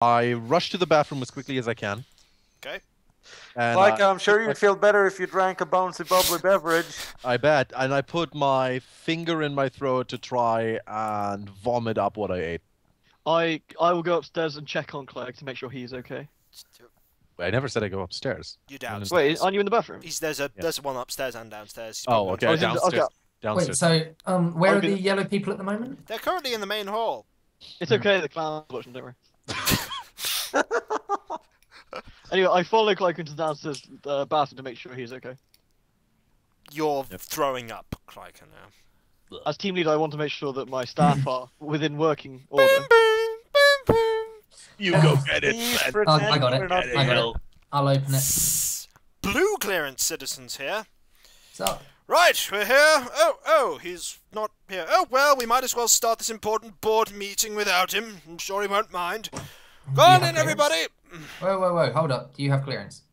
I rush to the bathroom as quickly as I can. Okay. And Like, I'm sure you'd feel better if you drank a bouncy bubbly beverage. I bet. And I put my finger in my throat to try and vomit up what I ate. I will go upstairs and check on Clegg to make sure he's okay. I never said I go upstairs. You downstairs. Wait, aren't you in the bathroom? There's one upstairs and downstairs. Oh, okay. Downstairs. Downstairs. Wait, so where are the yellow people at the moment? They're currently in the main hall. It's okay, the clown's watching, don't worry. Anyway, I follow Clegg into the downstairs bathroom to make sure he's okay. You're throwing up, Kryker, now. As team leader, I want to make sure that my staff are within working order. You go get it, man. Oh, I got it. I got it. I'll open it. Blue clearance citizens here. So, Right, we're here. Oh, he's not here. Oh, well, we might as well start this important board meeting without him. I'm sure he won't mind. Go on in, everybody. Whoa, hold up. Do you have clearance?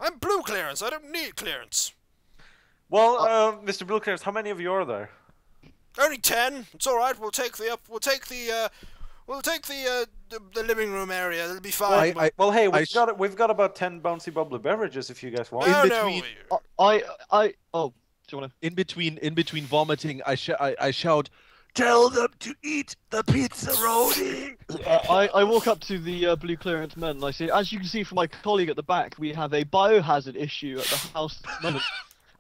I'm blue clearance. I don't need clearance. Well, Mr. Blue Clearance, how many of you are there? Only 10. It's all right. We'll take the living room area. It'll be fine. Well, hey, we've got about 10 bouncy bubbly beverages if you guys want. Do you wanna... In between vomiting, I shout, "Tell them to eat the pizzaroni!" I walk up to the blue clearance men and I say, as you can see from my colleague at the back, we have a biohazard issue at the house at the moment.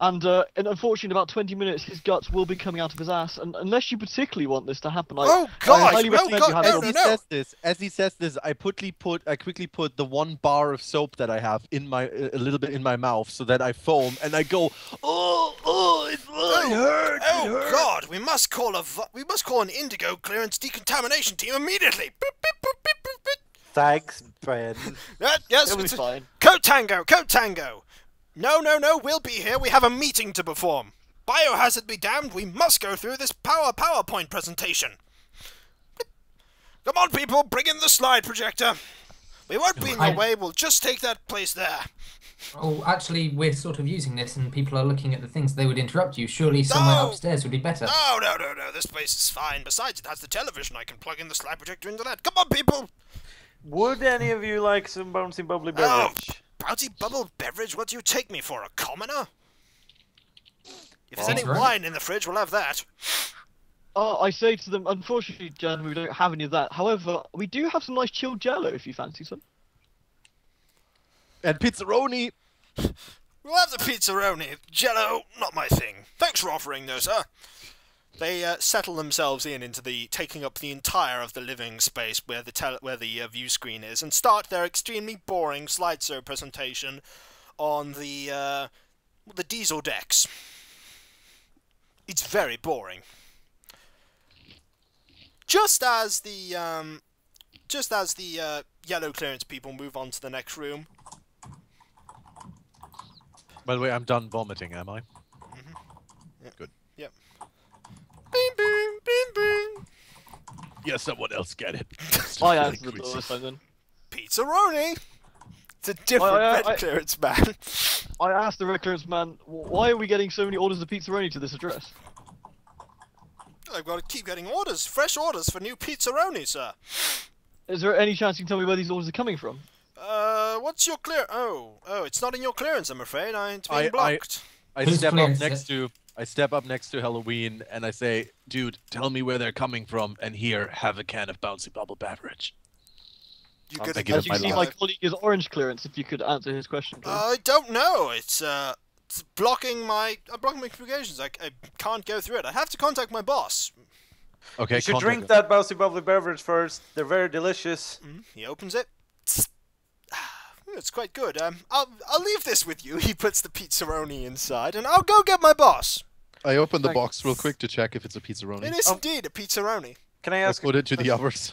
And unfortunately, in about 20 minutes, his guts will be coming out of his ass. And unless you particularly want this to happen, oh God! I highly recommend you have it. As he says this, I quickly put the 1 bar of soap that I have in a little bit in my mouth, so that I foam and I go, it hurts. Oh God! We must call an indigo clearance decontamination team immediately. Thanks, Ben. Yes, It'll be fine. Code Tango. No, we'll be here. We have a meeting to perform. Biohazard be damned, we must go through this PowerPoint presentation. Come on, people, bring in the slide projector. We won't be in the way, we'll just take that place there. Oh, actually, we're sort of using this and people are looking at the things. They would interrupt you. Surely somewhere upstairs would be better. No, this place is fine. Besides, it has the television. I can plug in the slide projector into that. Come on, people. Would any of you like some bouncy bubbly beverage? Bouncy bubble beverage? What do you take me for, a commoner? If there's any wine in the fridge, we'll have that. I say to them, unfortunately, gentlemen, we don't have any of that. However, we do have some nice chilled jello if you fancy some. And pizzaroni. We'll have the pizzaroni. Jello, not my thing. Thanks for offering, though, sir. They settle themselves into taking up the entire of the living space where the view screen is, and start their extremely boring slideshow presentation on the diesel decks. It's very boring. Just as the yellow clearance people move on to the next room. By the way, I'm done vomiting, am I? Mm-hmm. Yep. Good. Yep. Bing, bing, bing, bing. Yeah, someone else get it. I answered the door this time then. Pizzaroni! It's a different red clearance man. I asked the red clearance man, why are we getting so many orders of pizzaroni to this address? I've got to keep getting orders, fresh orders for new pizzaroni, sir. Is there any chance you can tell me where these orders are coming from? What's your clear? Oh, it's not in your clearance, I'm afraid. It's being blocked. I step up next to Halloween and I say, dude, tell me where they're coming from, and here, have a can of bouncy bubble beverage. As you see, my colleague is orange clearance. If you could answer his question, please. I don't know. It's blocking my communications. I can't go through it. I have to contact my boss. Okay. You should drink that bouncy bubbly beverage first. They're very delicious. He opens it. It's quite good. I'll leave this with you. He puts the pizzaroni inside, and I'll go get my boss. I open the box real quick to check if it's a pizzaroni. It is indeed a pizzaroni. Can I ask? I put it to the others.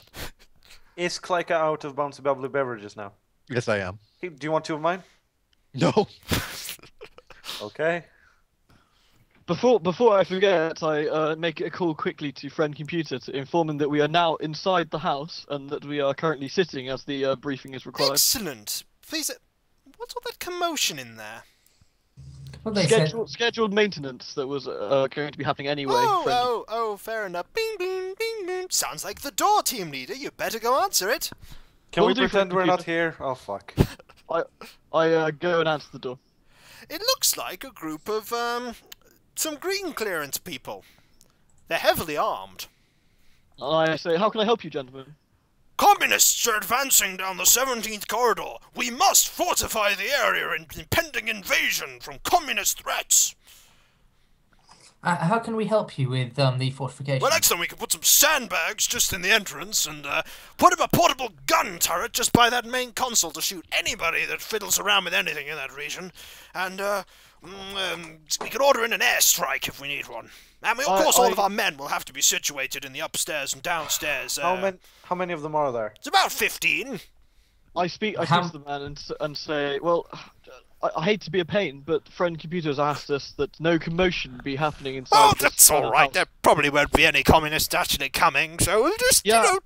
Is Kleika out of bouncy bubbly beverages now? Yes, I am. Hey, do you want 2 of mine? No. Okay. Before I forget, I make a call quickly to Friend Computer to inform him that we are now inside the house and that we are currently sitting as the briefing is required. Excellent. Please, what's all that commotion in there? Scheduled maintenance that was going to be happening anyway. Oh, fair enough. Bing, bing, bing, bing. Sounds like the door, team leader. You better go answer it. Can Will we do for pretend the we're not computer. here? Oh fuck. I go and answer the door. It looks like a group of, some green clearance people. They're heavily armed. I say, how can I help you, gentlemen? Communists are advancing down the 17th corridor. We must fortify the area in impending invasion from communist threats. How can we help you with the fortification? Well, next time we can put some sandbags just in the entrance and put up a portable gun turret just by that main console to shoot anybody that fiddles around with anything in that region. And we can order in an airstrike if we need one. And of course, all of our men will have to be situated in the upstairs and downstairs. How many of them are there? It's about 15. I speak to the man and say, well, I hate to be a pain, but Friend Computers asked us that no commotion be happening inside. Oh, that's all right. There probably won't be any communists actually coming, so we'll just, yeah, you know...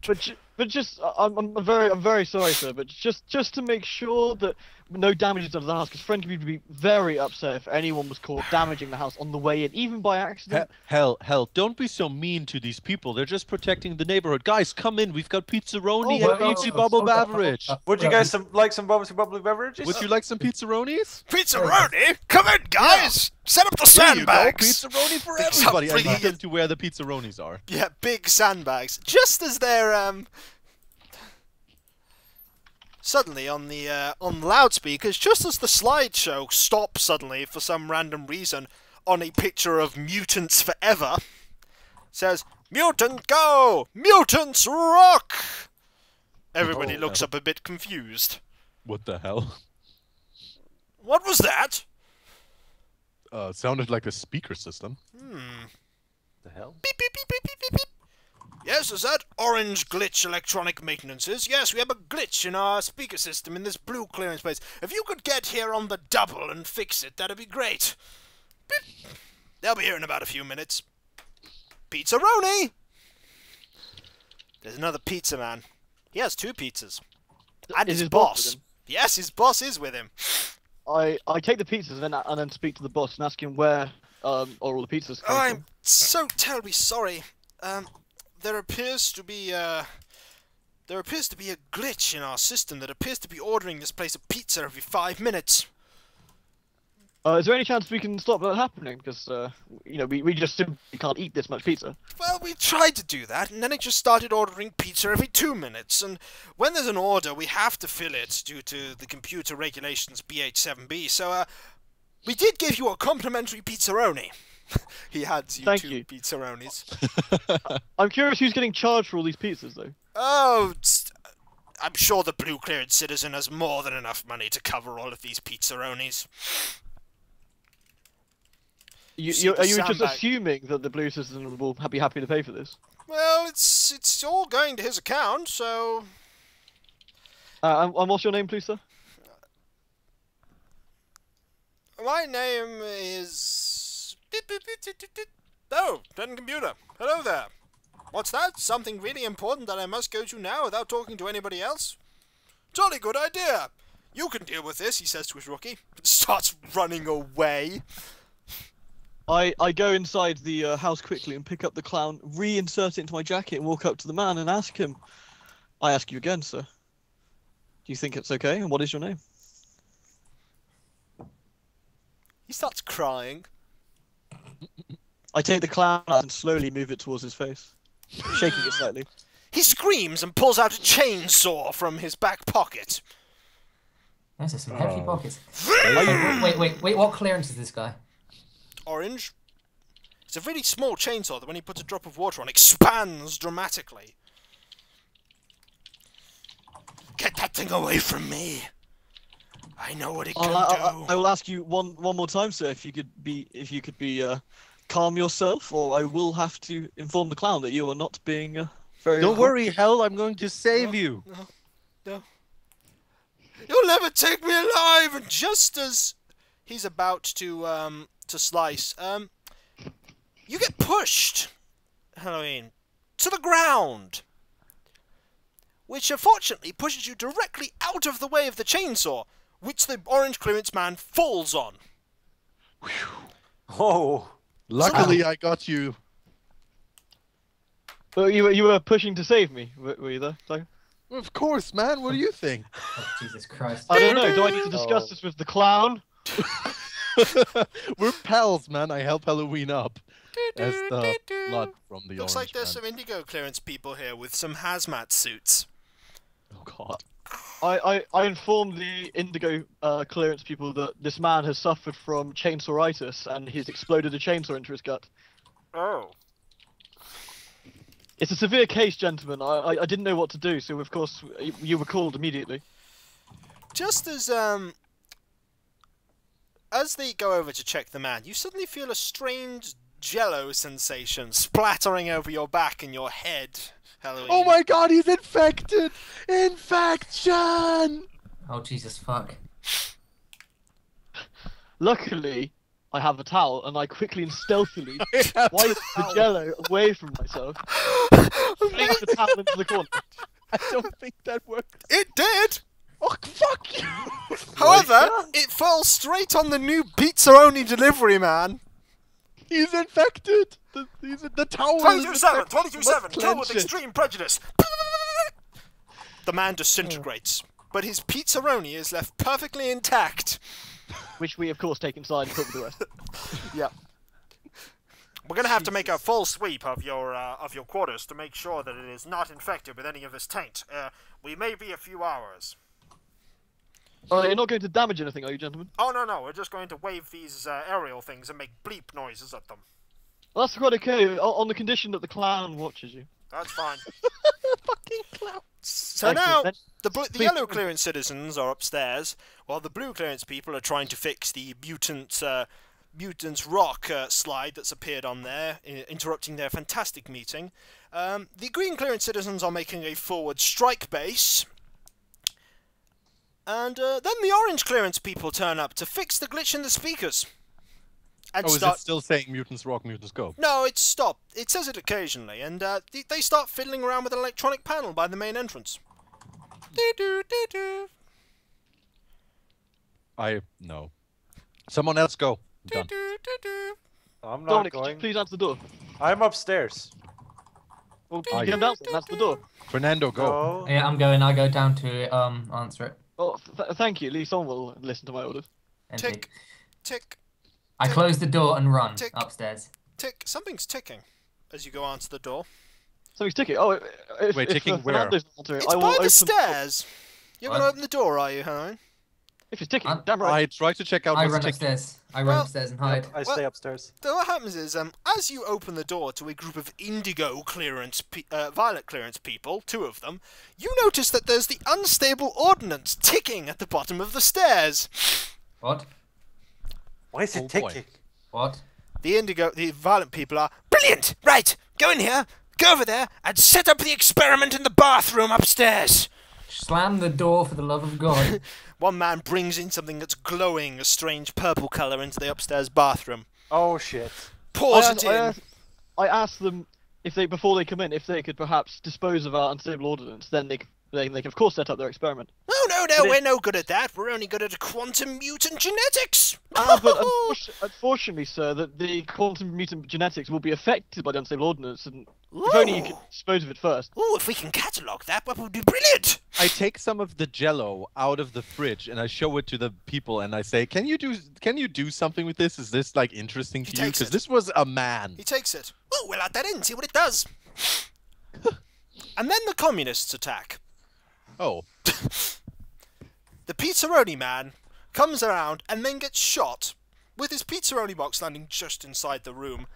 but just, I'm very sorry, sir, but just to make sure that no damage is done to the house, because Friend Computer would be very upset if anyone was caught damaging the house on the way in, even by accident. Hell, don't be so mean to these people. They're just protecting the neighborhood. Guys, come in. We've got Pizzaroni and Bubbly Bubble beverage. Would you guys like some bubbly beverages? Would you like some Pizzaronis? Pizzaroni? Come in, guys! Set up the sandbags! Pizzaroni for Big everybody. I need brilliant- them to where the Pizzaronis are. Yeah, big sandbags. Just as they're, suddenly on the loudspeakers, just as the slideshow stops suddenly for some random reason on a picture of Mutants Forever, says, "Mutant go! Mutants rock!" Everybody looks up a bit confused. What the hell? What was that? Sounded like a speaker system. The hell? Beep, beep, beep, beep, beep, beep, beep. Yes, is that Orange Glitch Electronic Maintenances? Yes, we have a glitch in our speaker system in this blue clearance place. If you could get here on the double and fix it, that'd be great. Beep. They'll be here in about a few minutes. Pizzaroni! There's another pizza man. He has 2 pizzas. And Is his boss boss. with him? Yes, his boss is with him. I take the pizzas and then speak to the boss and ask him where are all the pizzas Oh, coming I'm so terribly sorry. There appears to be a glitch in our system that appears to be ordering this place a pizza every 5 minutes. from. Is there any chance we can stop that happening? Because we just simply can't eat this much pizza. Well, we tried to do that, and then it just started ordering pizza every 2 minutes. And when there's an order, we have to fill it due to the computer regulations BH7B. So, we did give you a complimentary pizzaroni. He had you Thank 2 you. pizzaronis. I'm curious who's getting charged for all these pizzas, though. Oh, I'm sure the blue cleared citizen has more than enough money to cover all of these pizzaronis. Are you just sandbag. assuming that the blue citizen will be happy to pay for this? Well, it's all going to his account, so... And what's your name, please, sir? My name is... Oh, Fernando Computer. Hello there. What's that? Something really important that I must go to now without talking to anybody else? Jolly good idea. You can deal with this, he says to his rookie. And starts running away. I go inside the house quickly and pick up the clown, reinsert it into my jacket, and walk up to the man and ask him. I ask you again, sir. Do you think it's okay? And what is your name? He starts crying. I take the clown out and slowly move it towards his face, shaking it slightly. He screams and pulls out a chainsaw from his back pocket. Those are some hefty pockets. Wait, what clearance is this guy? Orange. It's a really small chainsaw that when he puts a drop of water on expands dramatically. Get that thing away from me. I know what it can do. I will ask you one more time, sir, if you could be calm yourself, or I will have to inform the clown that you are not being very. Don't worry, Hell. I'm going to save you. No. You'll never take me alive. And just as he's about to slice, you get pushed, Halloween, to the ground, which unfortunately pushes you directly out of the way of the chainsaw, which the orange clearance man falls on. Oh. Luckily, I got you. Well, you were pushing to save me, were you there, Tiger? Of course, man. What do you think? Oh, Jesus Christ. I don't know. Do I need to discuss Oh. this with the clown? We're pals, man. I help Halloween up. As the blood from the Looks orange like there's man. some indigo clearance people here with some hazmat suits. Oh god. I informed the Indigo clearance people that this man has suffered from chainsawritis and he's exploded a chainsaw into his gut. Oh. It's a severe case, gentlemen. I didn't know what to do, so of course you were called immediately. Just as they go over to check the man, you suddenly feel a strange jello sensation splattering over your back and your head, Halloween. Oh my god, he's infected! Infection! Oh, Jesus fuck. Luckily, I have a towel and I quickly and stealthily I wipe the jello away from myself, fling the towel into the corner. don't think that worked. It did! Oh, fuck you! However, it fell straight on the new Pizzaroni delivery man. He's infected! The towel 22-7, is 22-7, kill with clench it. extreme prejudice. The man disintegrates, but his Pizzaroni is left perfectly intact. Which we, of course, take inside and cook with the rest. Yeah. We're gonna have to make a full sweep of your quarters to make sure that it is not infected with any of this taint. We may be a few hours. You're not going to damage anything, are you, gentlemen? Oh no, we're just going to wave these aerial things and make bleep noises at them. Well, that's quite okay, on the condition that the clown watches you. That's fine. Fucking clown. So now, Excellent. the yellow clearance citizens are upstairs, while the blue clearance people are trying to fix the mutant's rock slide that's appeared on there, interrupting their fantastic meeting. The green clearance citizens are making a forward strike base. And then the orange clearance people turn up to fix the glitch in the speakers. And Oh, is it still saying mutants rock, mutants go? No, it's stopped. It says it occasionally, and they start fiddling around with an electronic panel by the main entrance. No. Someone else go. I'm done. I'm not Dominic, could you going. please answer the door? I'm upstairs. Well, Are you you? come downstairs, that's the door. Fernando, go. Go. Yeah, I'm going. I go down to answer it. Oh, thank you. At least someone will listen to my orders. And Tick, tick, I close the door and run Tick. upstairs. tick. Something's ticking as you go onto the door. Something's ticking. Oh, if, Wait, if, ticking where? Fernando's not answering, It's I will by open the stairs. You're going to What? open the door, are you, Helen? If it's ticking, I'm- damn right. I try to check out I what's run ticking. upstairs. I Well- run upstairs and hide. I stay upstairs. So what happens is, as you open the door to a group of indigo clearance, violet clearance people, two of them, you notice that there's the unstable ordnance ticking at the bottom of the stairs. What? Why is Oh, it boy. ticking? What? The violet people are brilliant. Right, go in here, go over there, and set up the experiment in the bathroom upstairs. Slam the door for the love of God. One man brings in something that's glowing a strange purple colour into the upstairs bathroom. Oh shit. Pours it in. I asked them if they, before they come in, if they could perhaps dispose of our unstable ordnance. Then they can of course set up their experiment. No, But it- we're no good at that. We're only good at quantum mutant genetics. But unfortunately, sir, that the quantum mutant genetics will be affected by the unstable ordnance, and if only you could dispose of it first. Ooh, if we can catalogue that would be brilliant. I take some of the jello out of the fridge and I show it to the people and I say, "Can you do something with this? Is this like interesting He to you? takes Because it. this was a man." He takes it. Ooh, we'll add that in, see what it does. And then the communists attack. Oh, The Pizzaroni man comes around and then gets shot with his Pizzaroni box landing just inside the room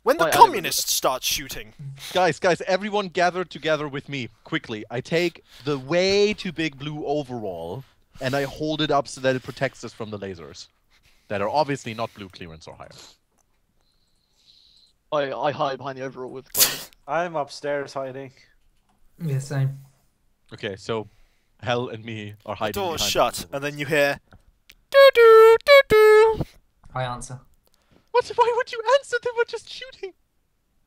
when the Wait, I don't communists start shooting. guys, everyone gather together with me quickly. I take the way too big blue overall and I hold it up so that it protects us from the lasers that are obviously not blue clearance or higher. I hide behind the overall with. I'm upstairs hiding. Yeah, same. Okay, so Hell and me are The hiding. door's behind shut, the and then you hear doo-doo, doo-doo. I answer. What? Why would you answer? They were just shooting.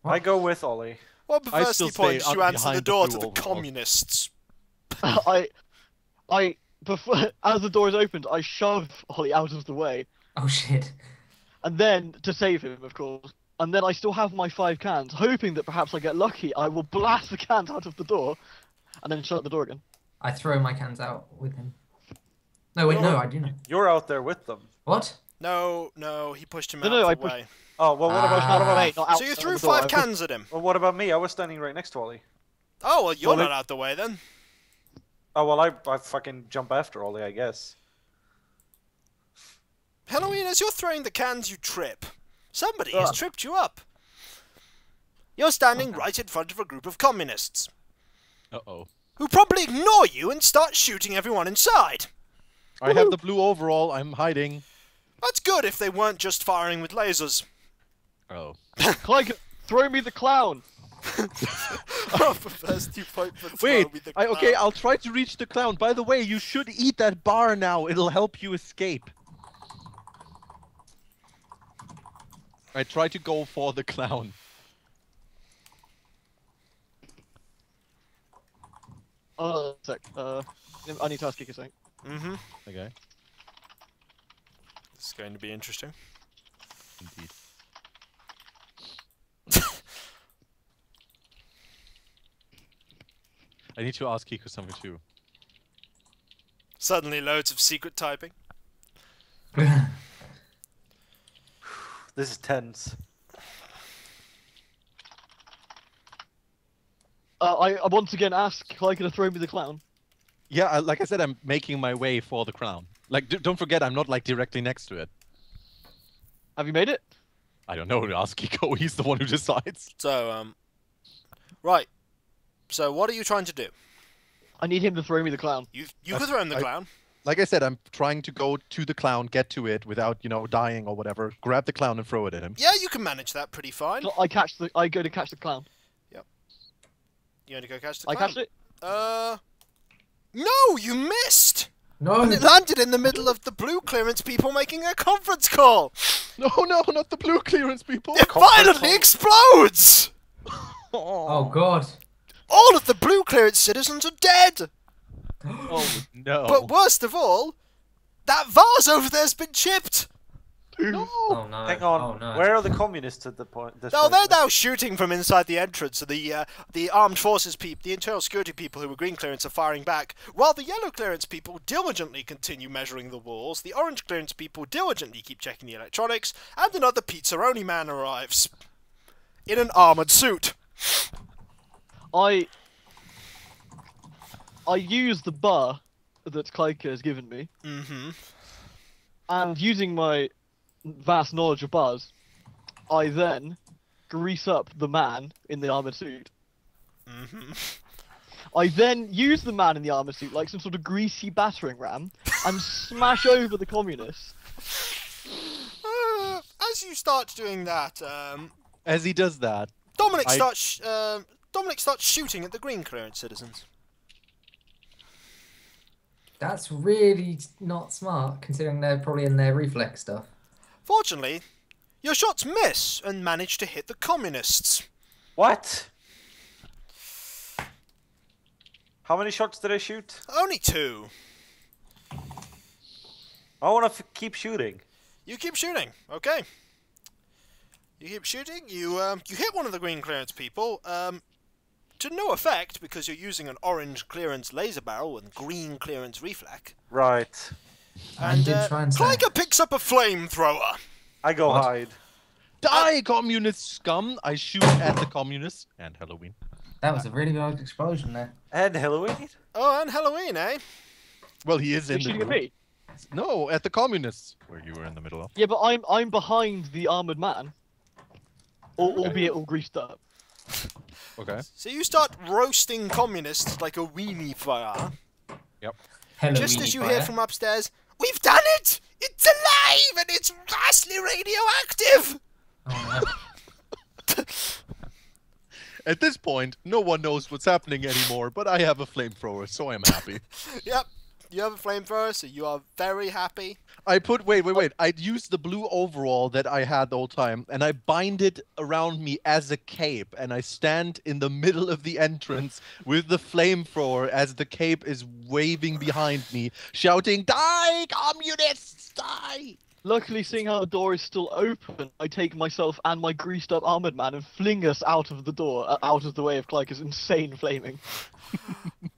I go with Ollie. What I perversity still point stay did you answer the behind the door blue to the overall. communists? Before, as the door is opened, I shove Holly out of the way, Oh shit. and then to save him, of course. And then I still have my 5 cans, hoping that perhaps I get lucky. I will blast the cans out of the door, and then shut the door again. I throw my cans out with him. No, wait, no, I do not. You're out there with them. What? No, he pushed him No, out no, the I pushed- way. Oh, well, what about, Ah. what about me? Wait, not out So you the threw door, 5 I cans at him. Well, what about me? I was standing right next to Ollie. Oh, well, you're Well, not out the way then. Oh, well, I fucking jump after Ollie, I guess. Halloween, as you're throwing the cans, you trip. Somebody has tripped you up. You're standing right in front of a group of communists, Uh-oh. who probably ignore you and start shooting everyone inside. I have the blue overall. I'm hiding. That's good if they weren't just firing with lasers. Oh. Clyde, throw me the clown! Oh, for first you fight for Wait, me the okay, clown. I'll try to reach the clown. By the way, you should eat that bar now. It'll help you escape. I try to go for the clown. Sec. I need to ask Kiko something. Mm-hmm. Okay. This is going to be interesting. Indeed. I need to ask Kiko something too. Suddenly loads of secret typing. This is tense. I once again ask Clyde to throw me the clown. Yeah, like I said, I'm making my way for the clown. Like, don't forget, I'm not like directly next to it. Have you made it? I don't know. Ask Kiko. He's the one who decides. So, right. So, what are you trying to do? I need him to throw me the clown. You could throw him the clown. Like I said, I'm trying to go to the clown, get to it without, dying or whatever. Grab the clown and throw it at him. Yeah, you can manage that pretty fine. So I go to catch the clown. You want to go catch the I clown? catch it? No, you missed! No! And it landed in the middle of the blue clearance people making a conference call! No, not the blue clearance people. It violently explodes! Oh, God. All of the blue clearance citizens are dead! Oh, no. But worst of all, that vase over there's been chipped! No. Oh, no. Hang on, Oh, no. where are the communists at the point? This No, point they're then? now shooting from inside the entrance, and the armed forces people, the internal security people who were green clearance are firing back, while the yellow clearance people diligently continue measuring the walls, the orange clearance people diligently keep checking the electronics, and another Pizzaroni man arrives. In an armoured suit. I use the bar that Clyde has given me, Mm-hmm. and using my vast knowledge of bars, I then grease up the man in the armored suit. Mm-hmm. I then use the man in the armored suit like some sort of greasy battering ram and smash over the communists. As you start doing that, As he does that, Dominic starts shooting at the green clearance citizens. That's really not smart, considering they're probably in their reflex stuff. Fortunately, your shots miss and manage to hit the communists. What? How many shots did I shoot? Only 2. I want to keep shooting. You keep shooting, okay? You keep shooting. You hit one of the green clearance people. To no effect because you're using an orange clearance laser barrel with green clearance reflex. Right. And did try and say- Clyker picks up a flamethrower. I go What? hide. die, communist scum! I shoot at the communists and Halloween. That was a really large explosion there. And Halloween? Oh, and Halloween, eh? Well, he is You're in the shooting at group. me? No, at the communists, where you were in the middle of. Yeah, but I'm behind the armored man. Albeit all greased up. Okay. So you start roasting communists like a weenie fire. Yep. Halloween Just as you fire. hear from upstairs, "We've done it! It's alive and it's vastly radioactive!" Oh, no. At this point, no one knows what's happening anymore, but I have a flamethrower, so I'm happy. Yep, you have a flamethrower, so you are very happy. I put wait. I'd use the blue overall that I had the whole time, and I bind it around me as a cape, and I stand in the middle of the entrance with the flamethrower as the cape is waving behind me, shouting, "Die, communists, die!" Luckily, seeing how the door is still open, I take myself and my greased-up armored man and fling us out of the door, out of the way of Clyker's insane flaming.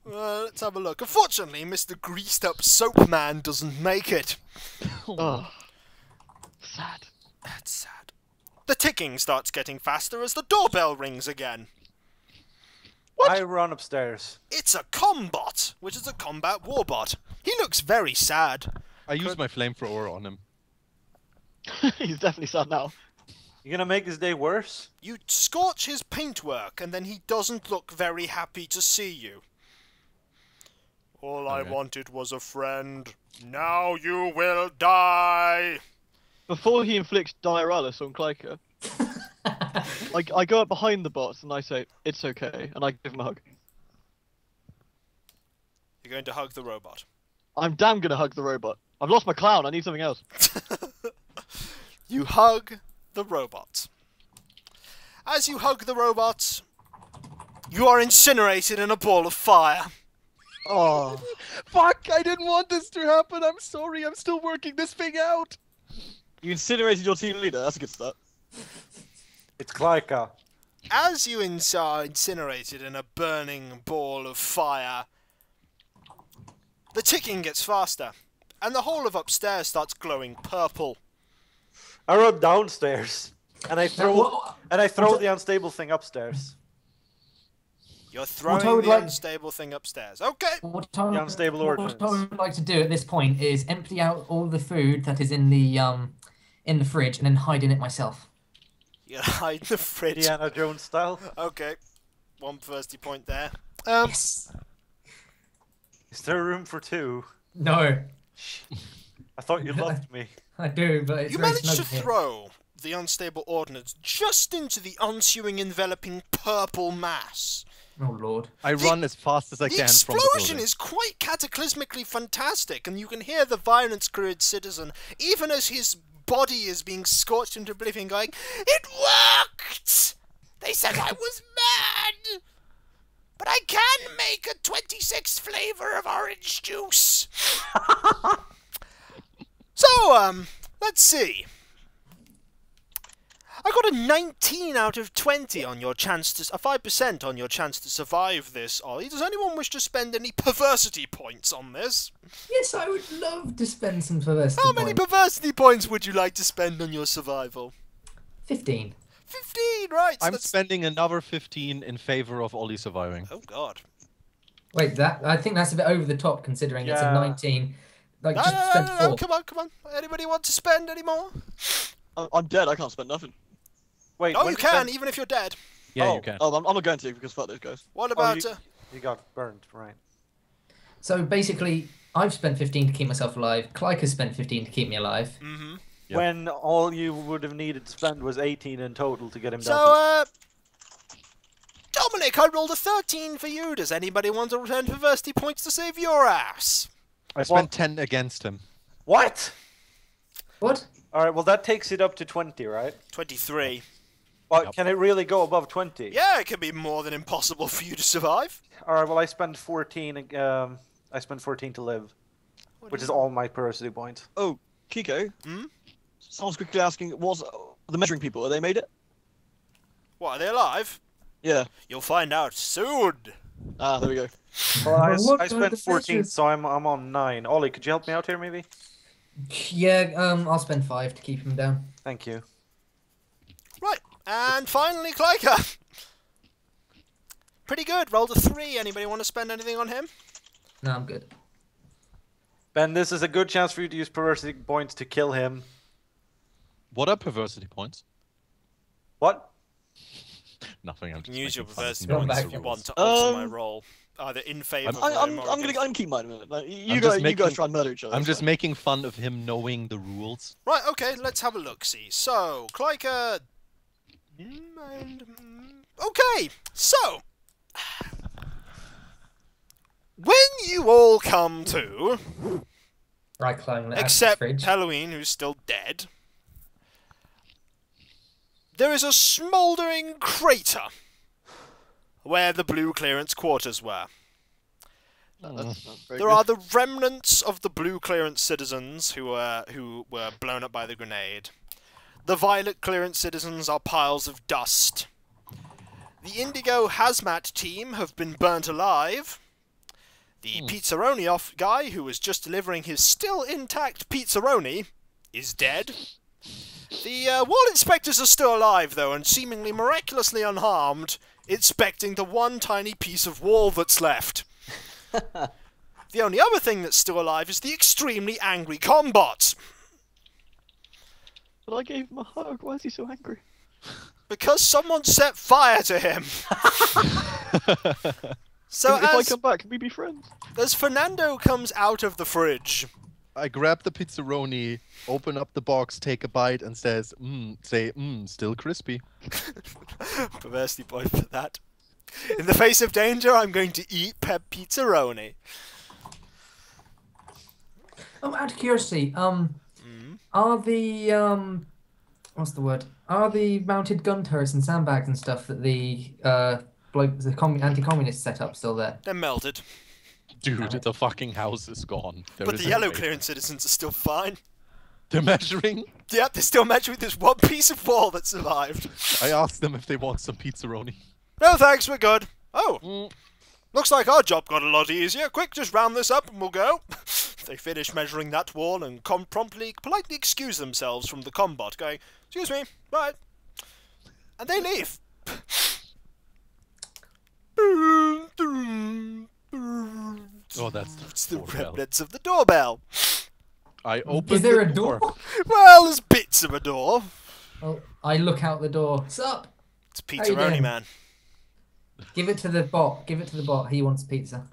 Let's have a look. Unfortunately, Mr. Greased-Up Soap Man doesn't make it. Oh, sad. That's sad. The ticking starts getting faster as the doorbell rings again. What? I run upstairs. It's a combot, which is a combat warbot. He looks very sad. I used my flamethrower on him. He's definitely sad now. You gonna make his day worse? You scorch his paintwork, and then he doesn't look very happy to see you. All I wanted was a friend. Now you will die! Before he inflicts Diaralis on Klyker, I go up behind the bots and I say, "It's okay," and I give him a hug. You're going to hug the robot. I'm damn gonna hug the robot. I've lost my clown, I need something else. You hug the robot. As you hug the robot, you are incinerated in a ball of fire. Oh. Fuck! I didn't want this to happen. I'm sorry. I'm still working this thing out. You incinerated your team leader, that's a good start. It's Klyka. As you are incinerated in a burning ball of fire, the ticking gets faster, and the whole of upstairs starts glowing purple. I run downstairs, and I throw the unstable thing upstairs. You're throwing the unstable thing upstairs. Okay. What The unstable ordnance. I would like to do at this point is empty out all the food that is in the fridge and then hide in it myself. You hide the fridge. Indiana Jones style. Okay. One thirsty point there. Yes. Is there room for two? No. I thought you loved me. I do, but it's You very managed snug to here. throw the unstable ordnance just into the ensuing enveloping purple mass. Oh lord. I run as fast as I The can from the explosion building. is quite cataclysmically fantastic, and you can hear the violence-crude citizen, even as his body is being scorched into oblivion, going, "It worked! They said I was mad! But I can make a 26th flavor of orange juice!" So, let's see. I got a 19 out of 20 on your chance to... a 5% on your chance to survive this, Ollie. Does anyone wish to spend any perversity points on this? Yes, I would love to spend some perversity How many points. perversity points would you like to spend on your survival? 15. 15, right. So I'm that's... spending another 15 in favor of Ollie surviving. Oh, God. Wait, I think that's a bit over the top considering it's a Yeah. 19. Like, No, just no, spend no, 4. no, come on, come on. Anybody want to spend any more? I'm dead, I can't spend nothing. Wait, No, when you can, spend- even if you're dead. Yeah, Oh. you can. Oh, I'm not going to, because fuck those guys. What about... You got burned, right? So basically, I've spent 15 to keep myself alive. Clyke has spent 15 to keep me alive. Mm-hmm. Yep. When all you would have needed to spend was 18 in total to get him down. So, Dominic, I rolled a 13 for you. Does anybody want to return perversity points to save your ass? I spent 10 against him. What? What? Alright, well that takes it up to 20, right? 23. Well, Yep. can it really go above 20? Yeah, it can be more than impossible for you to survive. Alright, well I spend 14, I spend 14 to live. Which is all my perversity points. Oh, Kiko? Hmm? Someone's quickly asking, what's the measuring people? Have they made it? What, are they alive? Yeah. You'll find out soon. Ah, there we go. Well, I, What I are spent the 14, measures? so I'm on 9. Ollie, could you help me out here, maybe? Yeah, I'll spend 5 to keep him down. Thank you. Right, and finally, Klyker. Pretty good, rolled a 3. Anybody want to spend anything on him? No, I'm good. Ben, this is a good chance for you to use perversity points to kill him. What are perversity points? What? Nothing. I'm You just can use your making fun of perversity you. Going points back if you to want to alter my Um, roll. Either in favour of I'm him or gonna against- keep mine a minute. Like, you I'm guys, just you guys making- try and murder each other. I'm it's just fine. making fun of him knowing the rules. Right, okay, let's have a look-see. So, Klyker... Okay, so... When you all come to, Right, climbing out except the fridge. Halloween, who's still dead, there is a smouldering crater where the blue clearance quarters were. That's very There good. are the remnants of the blue clearance citizens who were blown up by the grenade. The violet clearance citizens are piles of dust. The indigo hazmat team have been burnt alive. The Pizzaroni off guy who was just delivering his still intact Pizzaroni is dead. The wall inspectors are still alive though, and seemingly miraculously unharmed, inspecting the one tiny piece of wall that's left. The only other thing that's still alive is the extremely angry Combot. But I gave him a hug. Why is he so angry? Because someone set fire to him. So If I come back, can we be friends? as Fernando comes out of the fridge, I grab the pizzaroni, open up the box, take a bite, and say, still crispy. perversely point for that. In the face of danger, I'm going to eat Pizzaroni. Oh, out of curiosity, are the what's the word? Are the mounted gun turrets and sandbags and stuff that the anti-communists set up still there? They're melted. Dude, the fucking house is gone. There But is the no yellow way. clearance citizens are still fine. They're measuring. Yep, they're still measuring this one piece of wall that survived. I asked them if they want some pizzaroni. No thanks, we're good. Oh, looks like our job got a lot easier. Quick, just round this up and we'll go. They finish measuring that wall and politely excuse themselves from the Combot, going, excuse me, right. And they leave. Oh, that's It's the doorbell. remnants of the doorbell. I open Is there the a door? Well, there's bits of a door. Oh, I look out the door. Sup? It's How you Pizzaroni doing? Man. Give it to the bot. Give it to the bot. He wants pizza.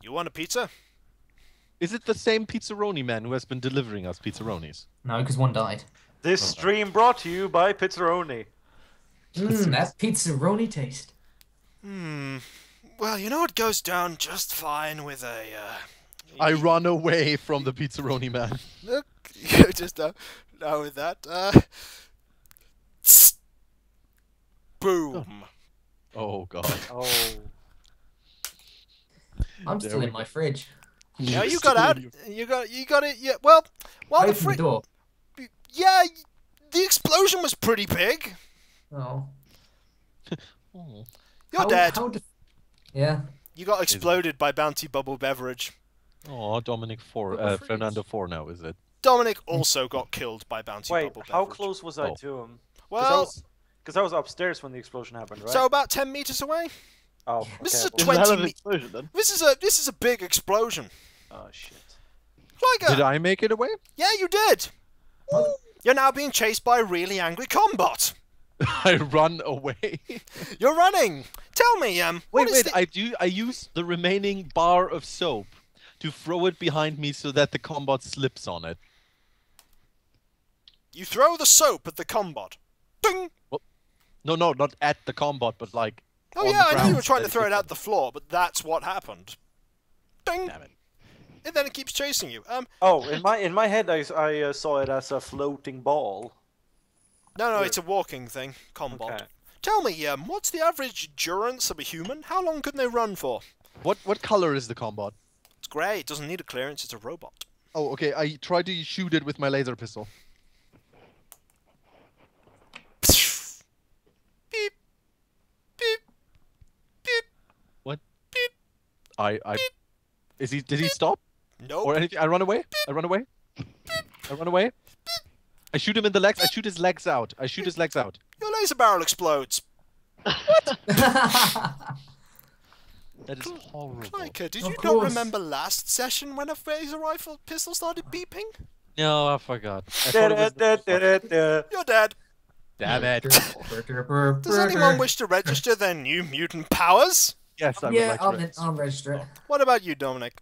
You want a pizza? Is it the same pizzaroni man who has been delivering us pizzaronis? No, because one died. This stream brought to you by Pizzaroni. That pizzaroni taste. Well, you know what goes down just fine with a, I run away from the pizzaroni man. Look, you just know with that, boom. Oh god. Oh. I'm There still we in my fridge. Yeah, you Still got out. in your- You got it. Yeah. Well, while the Open the door. yeah, the explosion was pretty big. Oh. You're dead. Yeah. You got exploded by Bounty Bubble Beverage. Oh, Dominic 4, freeze. Fernando 4 now, is it? Dominic also got killed by Bounty Wait, Bubble Beverage. how close was I Oh. to him? Well, Because I was upstairs when the explosion happened, right? so about 10 meters away. oh, This is okay, a well- It's a hell of 20 an explosion then. This is a big explosion. Oh shit. Like Did I make it away? Yeah, you did. You're now being chased by a really angry Combot. I run away. You're running. Tell me, what is Wait, the- I use the remaining bar of soap to throw it behind me so that the combat slips on it. You throw the soap at the Combot. Ding! No, not at the combat, but like Oh on yeah, the I knew you were ground trying that to throw it slips at the floor, but that's what happened. Ding! on. Damn it. And then it keeps chasing you. Oh, in my head, I saw it as a floating ball. No, it's a walking thing. Combot. Okay. Tell me, what's the average endurance of a human? How long can they run for? What color is the combat? It's grey. It doesn't need a clearance. It's a robot. Oh, okay. I tried to shoot it with my laser pistol. Beep. Beep. Beep. What? Beep. I did he stop? Nope. Or anything? I run away? I run away? I run away? I shoot him in the legs. I shoot his legs out. I shoot his legs out. Your laser barrel explodes. That is horrible. Clyker, did Of you not course. remember last session when a laser rifle pistol started beeping? No, I forgot. I thought it was the- You're dead. Damn it. Does anyone wish to register their new mutant powers? Yes, I would Yeah, like to I'll register it. What about you, Dominic?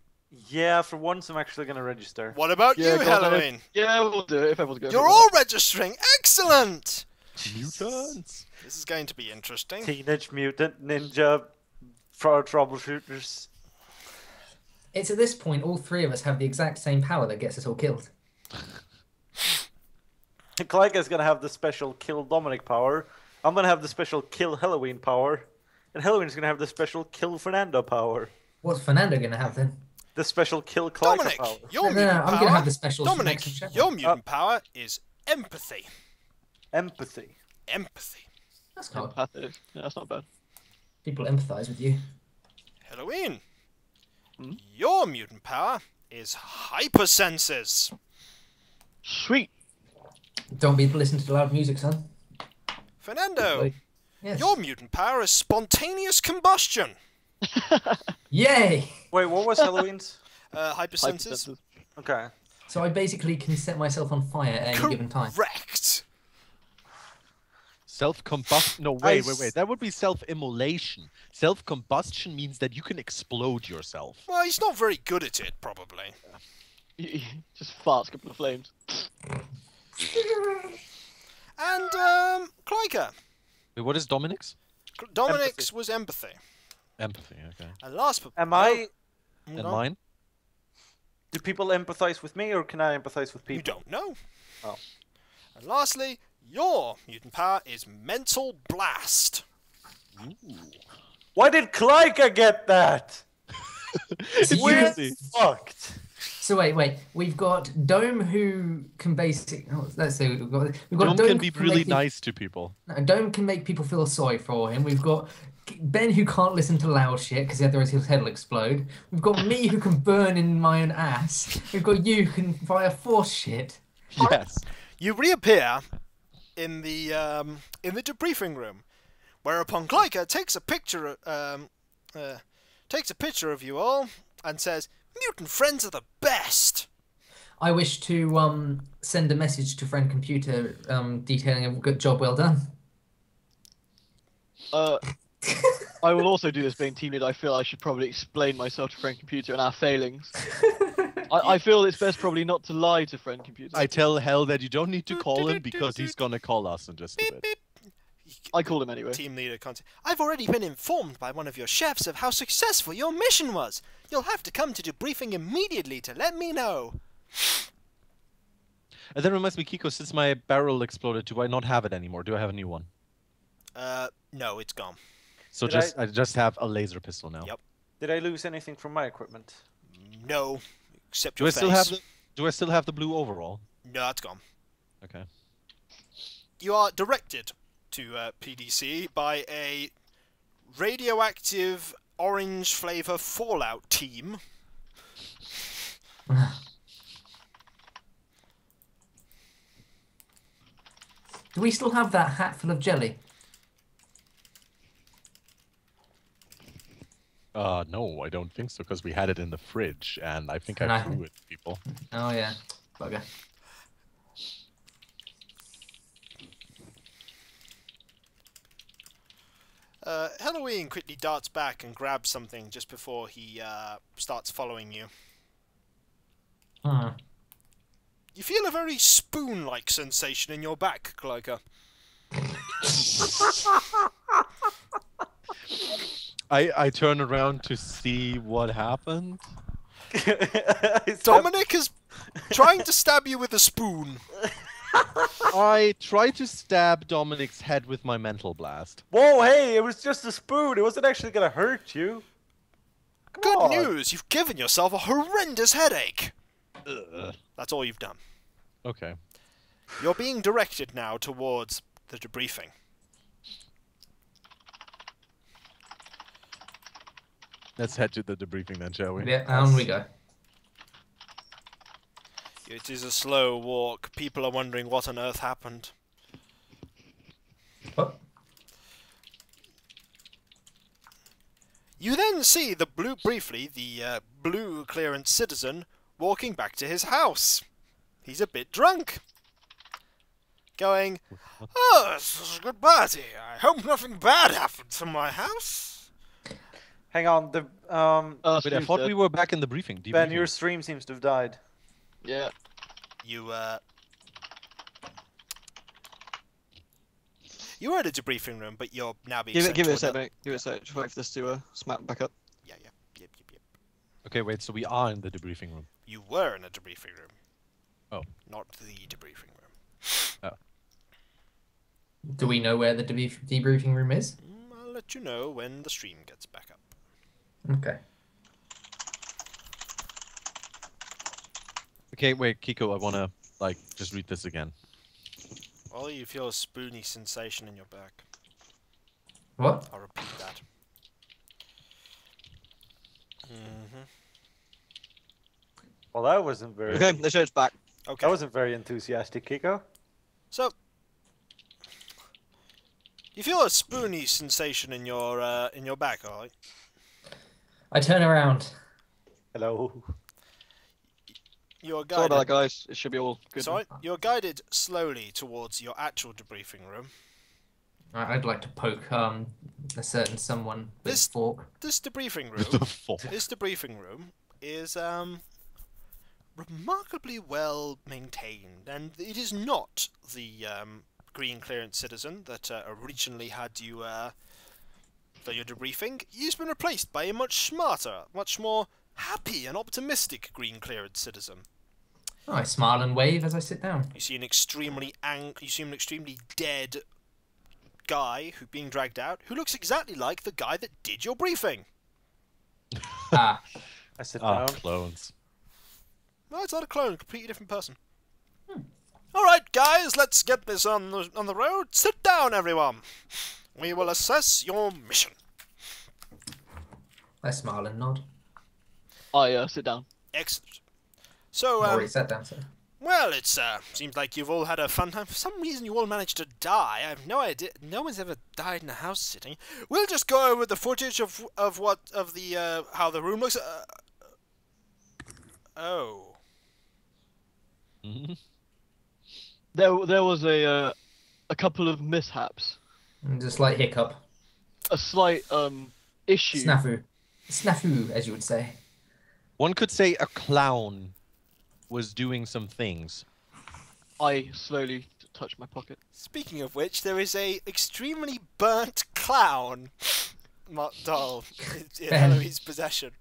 Yeah, for once, I'm actually gonna register. What about Yeah, you, go ahead. Halloween? Yeah, we'll do it if everyone's going. You're all registering. Excellent. Mutants. This is going to be interesting. Teenage Mutant Ninja Troubleshooters. It's at this point all three of us have the exact same power that gets us all killed. Klyka's gonna have the special Kill Dominic power. I'm gonna have the special Kill Halloween power. And Halloween's gonna have the special kill Fernando power. What's Fernando gonna have then? The special kill Clyker Dominic, power. your No, mutant I'm power. gonna have the special. Dominic, next check. your mutant power is empathy. Empathy. Empathy. That's cool. Pathetic. Yeah, that's not bad. People empathise with you. Halloween, your mutant power is hypersenses. Sweet. Don't be listening to the loud music, son. Fernando, Yes. your mutant power is spontaneous combustion. Yay! Wait, what was Halloween's? Hypersenses. Hypersenses. Okay. So I basically can set myself on fire at any given time. Correct. Self-combustion. No, wait. That would be self-immolation. Self-combustion means that you can explode yourself. Well, he's not very good at it, probably. He just farts a couple of flames. And, Klyker. Wait, what is Dominic's? Dominic's was empathy. Empathy, okay. And last but Am I... And mine? Do people empathize with me, or can I empathize with people? You don't know. Oh. And lastly, your mutant power is mental blast. Why did Clyker get that? We're Seriously. fucked. So wait. We've got Dome who can basically. Oh, let's see. We've got Dom Dome can be who really make nice to people. No, Dome can make people feel sorry for him. We've got Ben who can't listen to loud shit because otherwise his head will explode. We've got me who can burn in my own ass. We've got you who can fire force shit. Yes. You reappear in the debriefing room, whereupon Klyker takes a picture of you all and says, "Mutant friends are the best." I wish to send a message to friend computer detailing a good job well done. I will also do this being team lead. I feel I should probably explain myself to friend computer and our failings. I feel it's best probably not to lie to friend computer. I tell Hell that you don't need to call him because he's gonna call us in just a bit. I call him anyway. Team leader content. I've already been informed by one of your chefs of how successful your mission was. You'll have to come to debriefing immediately to let me know. And that reminds me, Kiko, since my barrel exploded, do I not have it anymore? Do I have a new one? No, it's gone. So I just have a laser pistol now. Yep. Did I lose anything from my equipment? No, except Do your I face. still have the Do I still have the blue overall? No, it's gone. Okay. You are directed to PDC by a radioactive orange flavor Fallout team. Do we still have that hat full of jelly? No, I don't think so, because we had it in the fridge, and I think And I I- threw it to people. Oh yeah, bugger. Halloween quickly darts back and grabs something just before he starts following you. Hmm. You feel a very spoon-like sensation in your back, Klyker. I turn around to see what happened. Dominic is trying to stab you with a spoon. I try to stab Dominic's head with my mental blast. Whoa, hey, it was just a spoon. It wasn't actually gonna hurt you. Come Good on. news, you've given yourself a horrendous headache. Ugh. That's all you've done. Okay. You're being directed now towards the debriefing. Let's head to the debriefing then, shall we? Yeah, on we go. It is a slow walk. People are wondering what on earth happened. What? You then see the blue clearance citizen walking back to his house. He's a bit drunk. Going, "Oh, this is a good party. I hope nothing bad happened to my house." Hang on, the Wait, I thought we were back in the briefing. Ben, debriefing. your stream seems to have died. Yeah. You were in a debriefing room, but you're now being sent Give it to a sec, another- mate. Give it a sec. Just wait for this to smack back up. Yeah. Yep. Okay, wait, so we are in the debriefing room. You were in a debriefing room. Oh. Not the debriefing room. Do we know where the debriefing room is? I'll let let you know when the stream gets back up. Okay. Okay, wait, Kiko, I wanna just read this again. Well, you feel a spoony sensation in your back. What? I'll repeat that. Well, that wasn't very. Okay, the show's back. Okay. That wasn't very enthusiastic, Kiko. So, you feel a spoony sensation in your back, alright? I turn around. Hello. You're Sorry about guided. that, guys. It should be all good. Sorry, you're guided slowly towards your actual debriefing room. I'd like to poke a certain someone with a fork. This debriefing With the room, fork. this debriefing room is remarkably well maintained, and it is not the green clearance citizen that originally had you for your debriefing. He's been replaced by a much smarter, much more happy and optimistic green clearance citizen. Oh, I smile and wave as I sit down. You see an extremely dead guy who being dragged out, who looks exactly like the guy that did your briefing. Ah, I sit Ah, down. clones. No, it's not a clone, completely different person. All right, guys, let's get this on the road. Sit down, everyone. We will assess your mission. I smile and nod. I sit down. Excellent. So, I already sat down, so. well, it seems like you've all had a fun time. For some reason, you all managed to die. I have no idea. No one's ever died in a house sitting. We'll just go over the footage of how the room looks. Oh. Mm-hmm. There was a couple of mishaps. And just like hiccup. A slight issue. Snafu. Snafu, as you would say. One could say a clown was doing some things. I slowly touch my pocket. Speaking of which, there is a extremely burnt clown doll in Eloise's possession.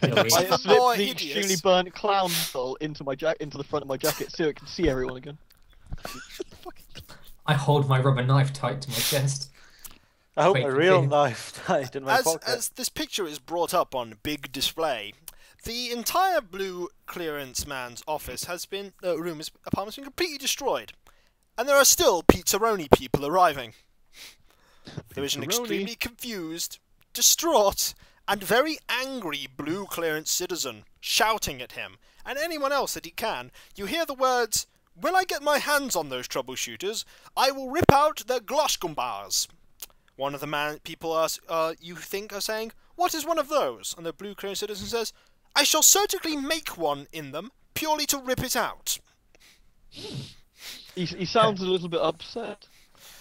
Really. I It's even slip more the hideous. extremely burnt clown doll into the front of my jacket so I can see everyone again. I hold my rubber knife tight to my chest. I hope Wait a for real him. knife died in my pocket. As this picture is brought up on big display, the entire blue clearance man's office has been apartment has been completely destroyed, and there are still Pizzaroni people arriving. There is an Pizzaroni. extremely confused, distraught, and very angry blue clearance citizen shouting at him and anyone else that he can. You hear the words, "When I get my hands on those troubleshooters, I will rip out their Gloschkumbars." One of the people you think are saying, "What is one of those?" And the blue clearance citizen says, "I shall surgically make one in them, purely to rip it out." He sounds a little bit upset.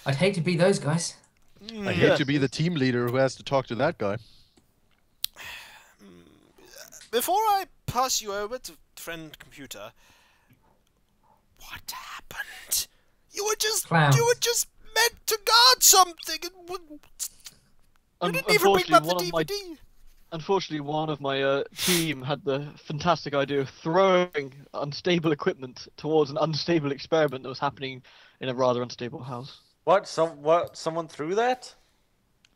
I'd hate to be those guys. I hate to be the team leader who has to talk to that guy. Before I pass you over to friend computer, what happened? You were just Clowns. meant to guard something, and you didn't even bring back the DVD. Unfortunately, one of my team had the fantastic idea of throwing unstable equipment towards an unstable experiment that was happening in a rather unstable house. What? Someone threw that?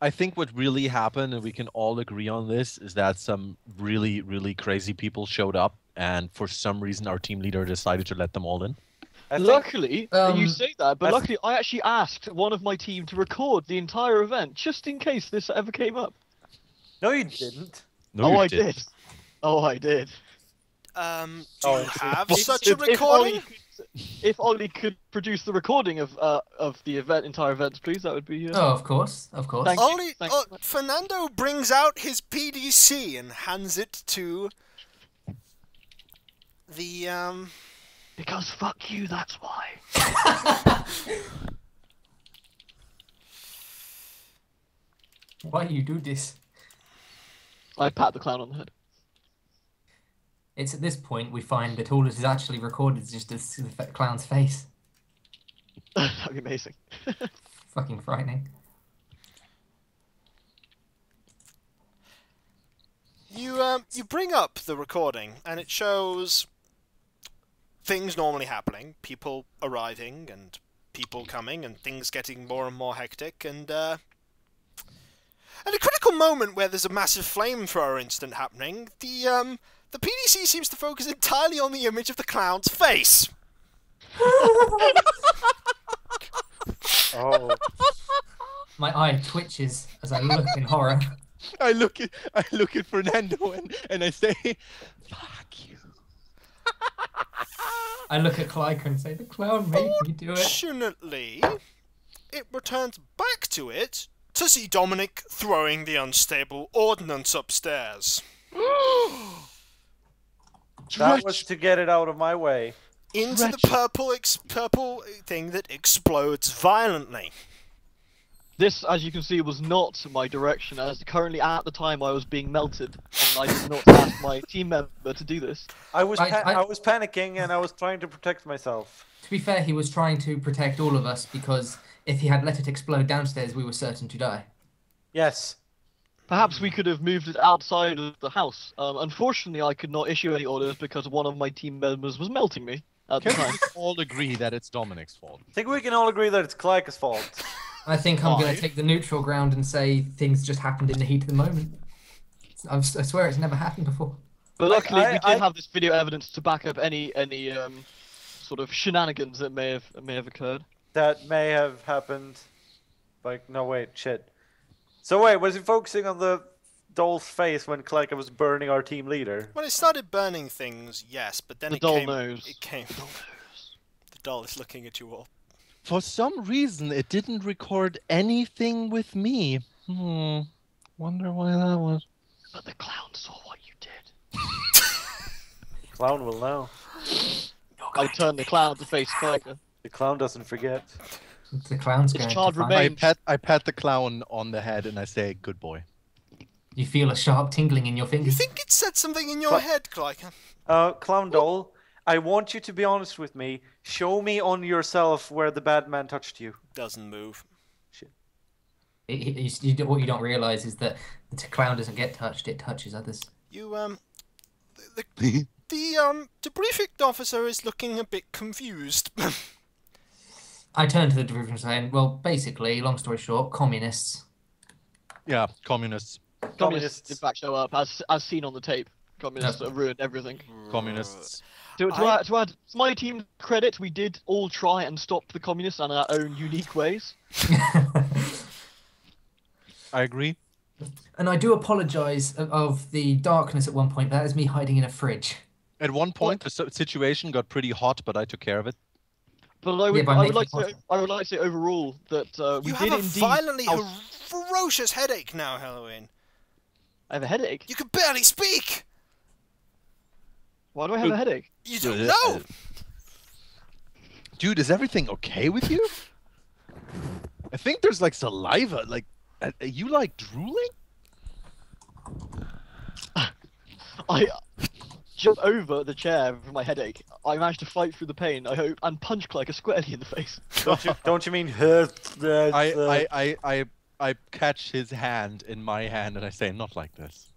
I think what really happened, and we can all agree on this, is that some really, really crazy people showed up, and for some reason our team leader decided to let them all in. I think- Luckily, you say that, but I- luckily I actually asked one of my team to record the entire event, just in case this ever came up. No, you didn't. No, Oh, you I didn't. did. Oh, I did. Do Oh, you have If- such a if recording? If Ollie could produce the recording of the entire event, please, that would be. Oh, of course, of course. Thank you. Only Thank you. Fernando brings out his PDC and hands it to the Because fuck you, that's why. Why do you do this? I pat the clown on the head. It's at this point we find that all that is actually recorded is just the clown's face. That'd be amazing. Fucking frightening. You bring up the recording and it shows things normally happening, people arriving and people coming and things getting more and more hectic, and At a critical moment where there's a massive flamethrower incident happening, the PDC seems to focus entirely on the image of the clown's face. Oh. My eye twitches as I look in horror. I look at Fernando and I say, "Fuck you." I look at Clyker and say, the clown made me do it. Fortunately, it returns back to it to see Dominic throwing the unstable ordnance upstairs. That was to get it out of my way. Into the purple thing that explodes violently. This, as you can see, was not my direction, as currently at the time I was being melted, and I did not ask my team member to do this. I was I panicking and I was trying to protect myself. To be fair, he was trying to protect all of us because if he had let it explode downstairs, we were certain to die. Yes. Perhaps we could have moved it outside of the house. Unfortunately, I could not issue any orders because one of my team members was melting me at the Can time. we all agree that it's Dominic's fault? I think we can all agree that it's Clyker's fault. I think I'm going to take the neutral ground and say things just happened in the heat of the moment. I swear it's never happened before. But luckily, we did have this video evidence to back up any sort of shenanigans that may have occurred. That may have happened. Like, no, wait, shit. So wait, was he focusing on the doll's face when Clyker was burning our team leader? When it started burning things, yes, but then The it doll came. knows. It came. The doll is looking at you all. For some reason, it didn't record anything with me. Wonder why that was. But the clown saw what you did. Clown will know. I turned the clown to face Clyker. The clown doesn't forget. The clown's His going child to find remains. I pat the clown on the head and I say, "Good boy." You feel a sharp tingling in your You fingers. think it said something in your head, Clyker? Clown doll, I want you to be honest with me. Show me on yourself where the bad man touched you. Doesn't move. What you don't realise is that the clown doesn't get touched; it touches others. You the debriefing officer is looking a bit confused. I turn to the debriefing saying, "Well, basically, long story short, communists." Yeah, communists. Communists, in fact, show up, as seen on the tape. Communists have ruined everything. Communists. To add to my team's credit, we did all try and stop the communists in our own unique ways. I agree. And I do apologise of the darkness at one point. That is me hiding in a fridge. At one point, the situation got pretty hot, but I took care of it. But I would like to say overall that we You did have a indeed. violently ferocious headache now, Halloween. I have a headache. You can barely speak. Why do I have a headache? You don't know. Dude, is everything okay with you? I think there's like saliva. Like, are you like drooling? I jumped over the chair with my headache. I managed to fight through the pain, I hope, and punch Clyker squarely in the face. Don't you mean I catch his hand in my hand and I say, "Not like this."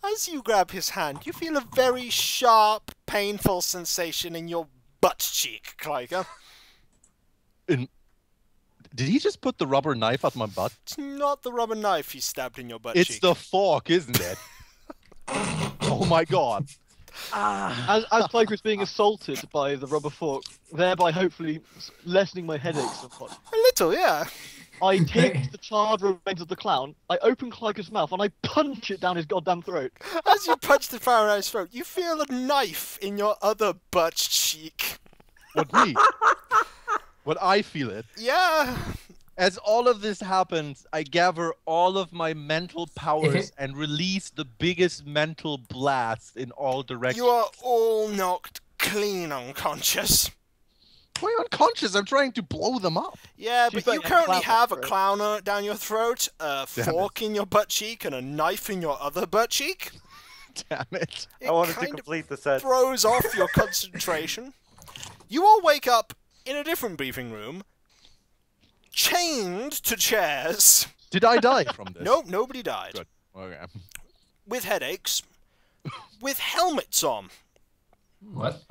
As you grab his hand, you feel a very sharp, painful sensation in your butt cheek, Clyker. Did he just put the rubber knife at my butt? It's not the rubber knife he stabbed in your butt It's cheek. the fork, isn't it? Oh my god. As Clyker was being assaulted by the rubber fork, thereby hopefully lessening my headache somewhat. A little, yeah. I take the charred remains of the clown, I open Clyker's mouth, and I punch it down his goddamn throat. As you punch the fire out his throat, you feel a knife in your other butt cheek. What me? What I feel it. Yeah. As all of this happens, I gather all of my mental powers and release the biggest mental blast in all directions. You are all knocked clean unconscious. Why unconscious? I'm trying to blow them up. Yeah, She's but you got a currently clown have a throat. clown down your throat, a fork in your butt cheek, and a knife in your other butt cheek. Damn it. It I wanted to kind of complete the set. throws off your concentration. You all wake up in a different briefing room, chained to chairs. Did I die from this? Nope, nobody died. Good. Okay. With headaches, with helmets on. What?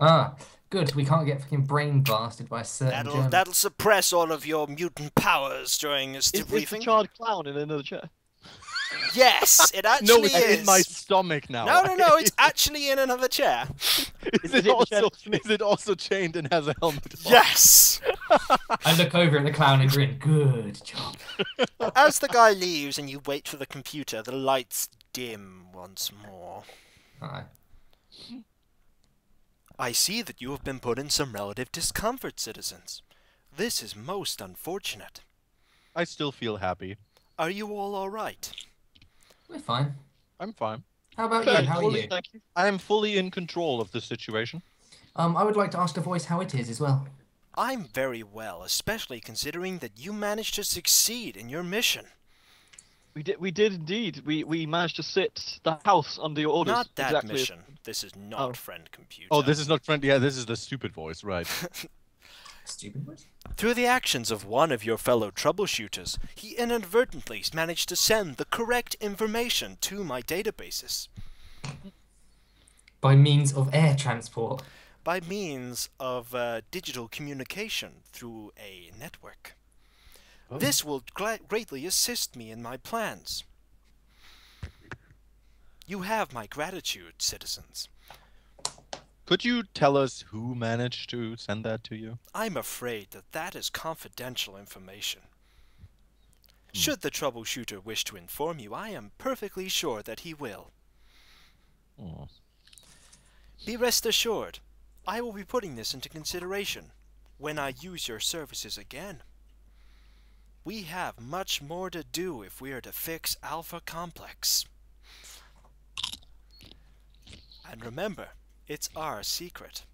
Good, we can't get fucking brain blasted by a certain German. That'll suppress all of your mutant powers during this Is the debriefing. charred clown in another chair? Yes, it No, actually it's is. in my stomach now. No, it's actually in another chair. Is it also chained and has a helmet on? Yes! I look over at the clown and grin. Good job. As the guy leaves and you wait for the computer, the lights dim once more. Aye. I see that you have been put in some relative discomfort, citizens. This is most unfortunate. I still feel happy. Are you all alright? We're fine. I'm fine. How about you? How are you? Thank you. I am fully in control of the situation. I would like to ask the voice how it is as well. I'm very well, especially considering that you managed to succeed in your mission. We did indeed. We managed to sit the house under your orders. Not that exactly. mission. This is not Oh. friend computer. Oh, this is not friendly. Yeah, this is the stupid voice, right? Stupid voice? Through the actions of one of your fellow troubleshooters, he inadvertently managed to send the correct information to my databases By means of air transport. by means of digital communication through a network. Oh. This will greatly assist me in my plans. You have my gratitude, citizens. Could you tell us who managed to send that to you? I'm afraid that that is confidential information. Should the troubleshooter wish to inform you, I am perfectly sure that he will. Oh. Be rest assured, I will be putting this into consideration when I use your services again. We have much more to do if we are to fix Alpha Complex. And remember, it's our secret.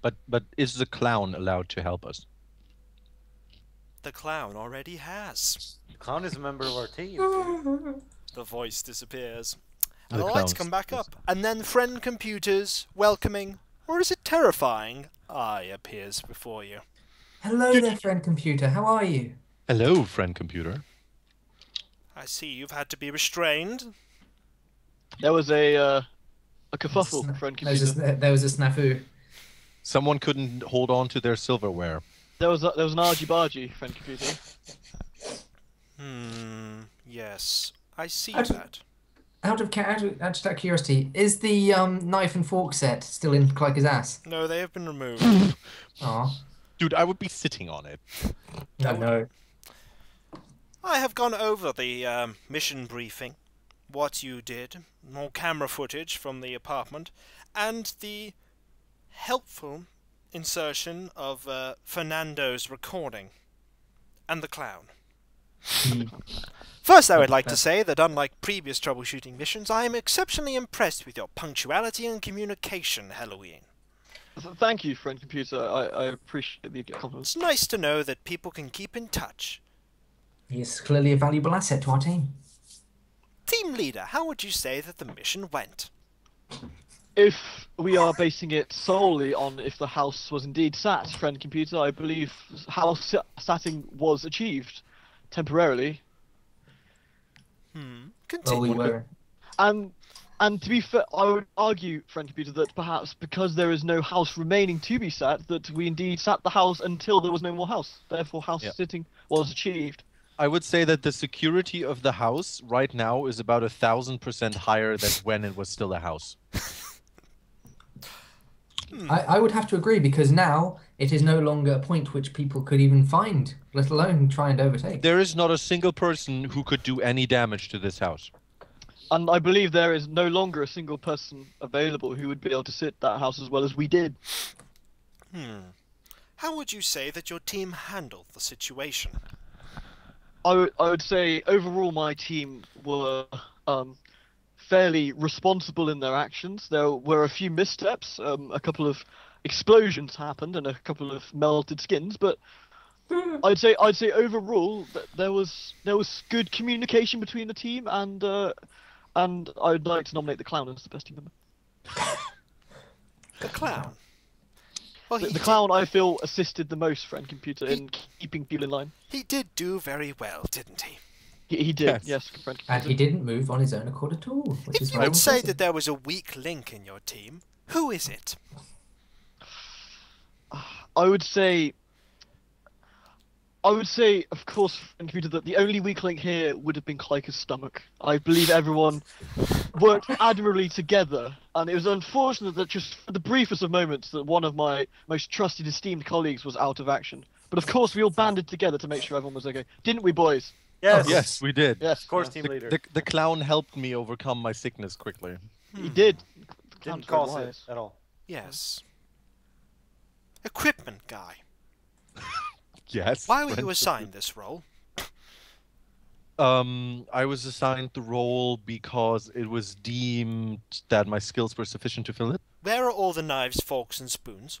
But is the clown allowed to help us? The clown already has. Clown is a member of our team. The voice disappears. And The the lights clown come back disappears. up. And then friend computers, welcoming, or is it terrifying, eye appears before you. Hello there, friend computer. How are you? Hello, friend computer. I see you've had to be restrained. There was a kerfuffle, friend computer. There was a snafu. Someone couldn't hold on to their silverware. There was an argy-bargy, friend computer. Yes, I see Out of- that. Out of curiosity, is the knife and fork set still in Clyker's ass? No, they have been removed. Aw. Dude, I would be sitting on it. No. I have gone over the mission briefing, what you did, more camera footage from the apartment, and the helpful insertion of Fernando's recording, and the clown. First, I would like to say that unlike previous troubleshooting missions, I am exceptionally impressed with your punctuality and communication, Halloween. Thank you, friend computer. I appreciate the compliment. It's nice to know that people can keep in touch. He is clearly a valuable asset to our team. Team leader, how would you say that the mission went? If we are basing it solely on if the house was indeed sat, friend computer, I believe house satting was achieved temporarily. Well, Continue. we were. And to be fair, I would argue, friend computer, that perhaps because there is no house remaining to be sat, that we indeed sat the house until there was no more house. Therefore, house sitting was achieved. I would say that the security of the house right now is about 1,000% higher than when it was still a house. I would have to agree because now it is no longer a point which people could even find, let alone try and overtake. There is not a single person who could do any damage to this house. And I believe there is no longer a single person available who would be able to sit that house as well as we did. How would you say that your team handled the situation? I would say overall my team were fairly responsible in their actions. There were a few missteps, a couple of explosions happened and a couple of melted skins, but I'd say overall that there was good communication between the team, and I'd like to nominate the clown as the best team member. The clown. Well, The clown, I feel, assisted the most, friend computer, in keeping people in line. He did do very well, didn't he? He did, yes, friend computer. And he didn't move on his own accord at all, which If is you very would say impressive. that there was a weak link in your team, who is it? I would say, of course, computer, that the only weak link here would have been Klika's stomach. I believe everyone worked admirably together, and it was unfortunate that just for the briefest of moments that one of my most trusted, esteemed colleagues was out of action. But of course, we all banded together to make sure everyone was okay. Didn't we, boys? Yes. Yes, we did. Yes. Of course, yes. team The, leader. the clown helped me overcome my sickness quickly. He did. Didn't Sounds very cause it wise. at all. Yes. Equipment guy. Yes. Why were you friends. assigned this role? I was assigned the role because it was deemed that my skills were sufficient to fill it. Where are all the knives, forks, and spoons?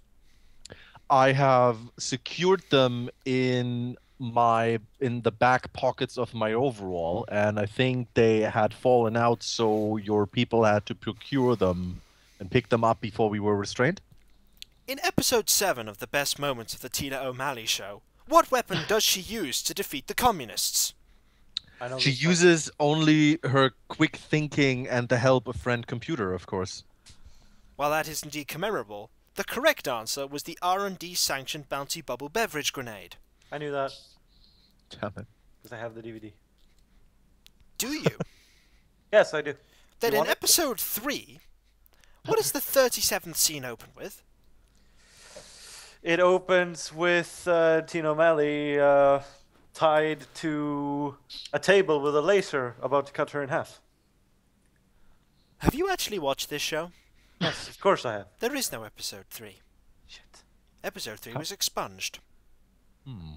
I have secured them in the back pockets of my overall, and I think they had fallen out, so your people had to procure them and pick them up before we were restrained. In episode 7 of the best moments of the Tina O'Malley show, what weapon does she use to defeat the communists? I know She this uses only her quick thinking and the help of friend computer, of course. While that is indeed commemorable, the correct answer was the R&D sanctioned bouncy bubble beverage grenade. I knew that Damn it. because I have the DVD. Do you? Yes, I do. Then You in want it? episode 3, what does the 37th scene open with? It opens with Tina O'Malley tied to a table with a laser about to cut her in half. Have you actually watched this show? Yes, of course I have. There is no episode 3. Shit. Episode 3 was expunged. Hmm.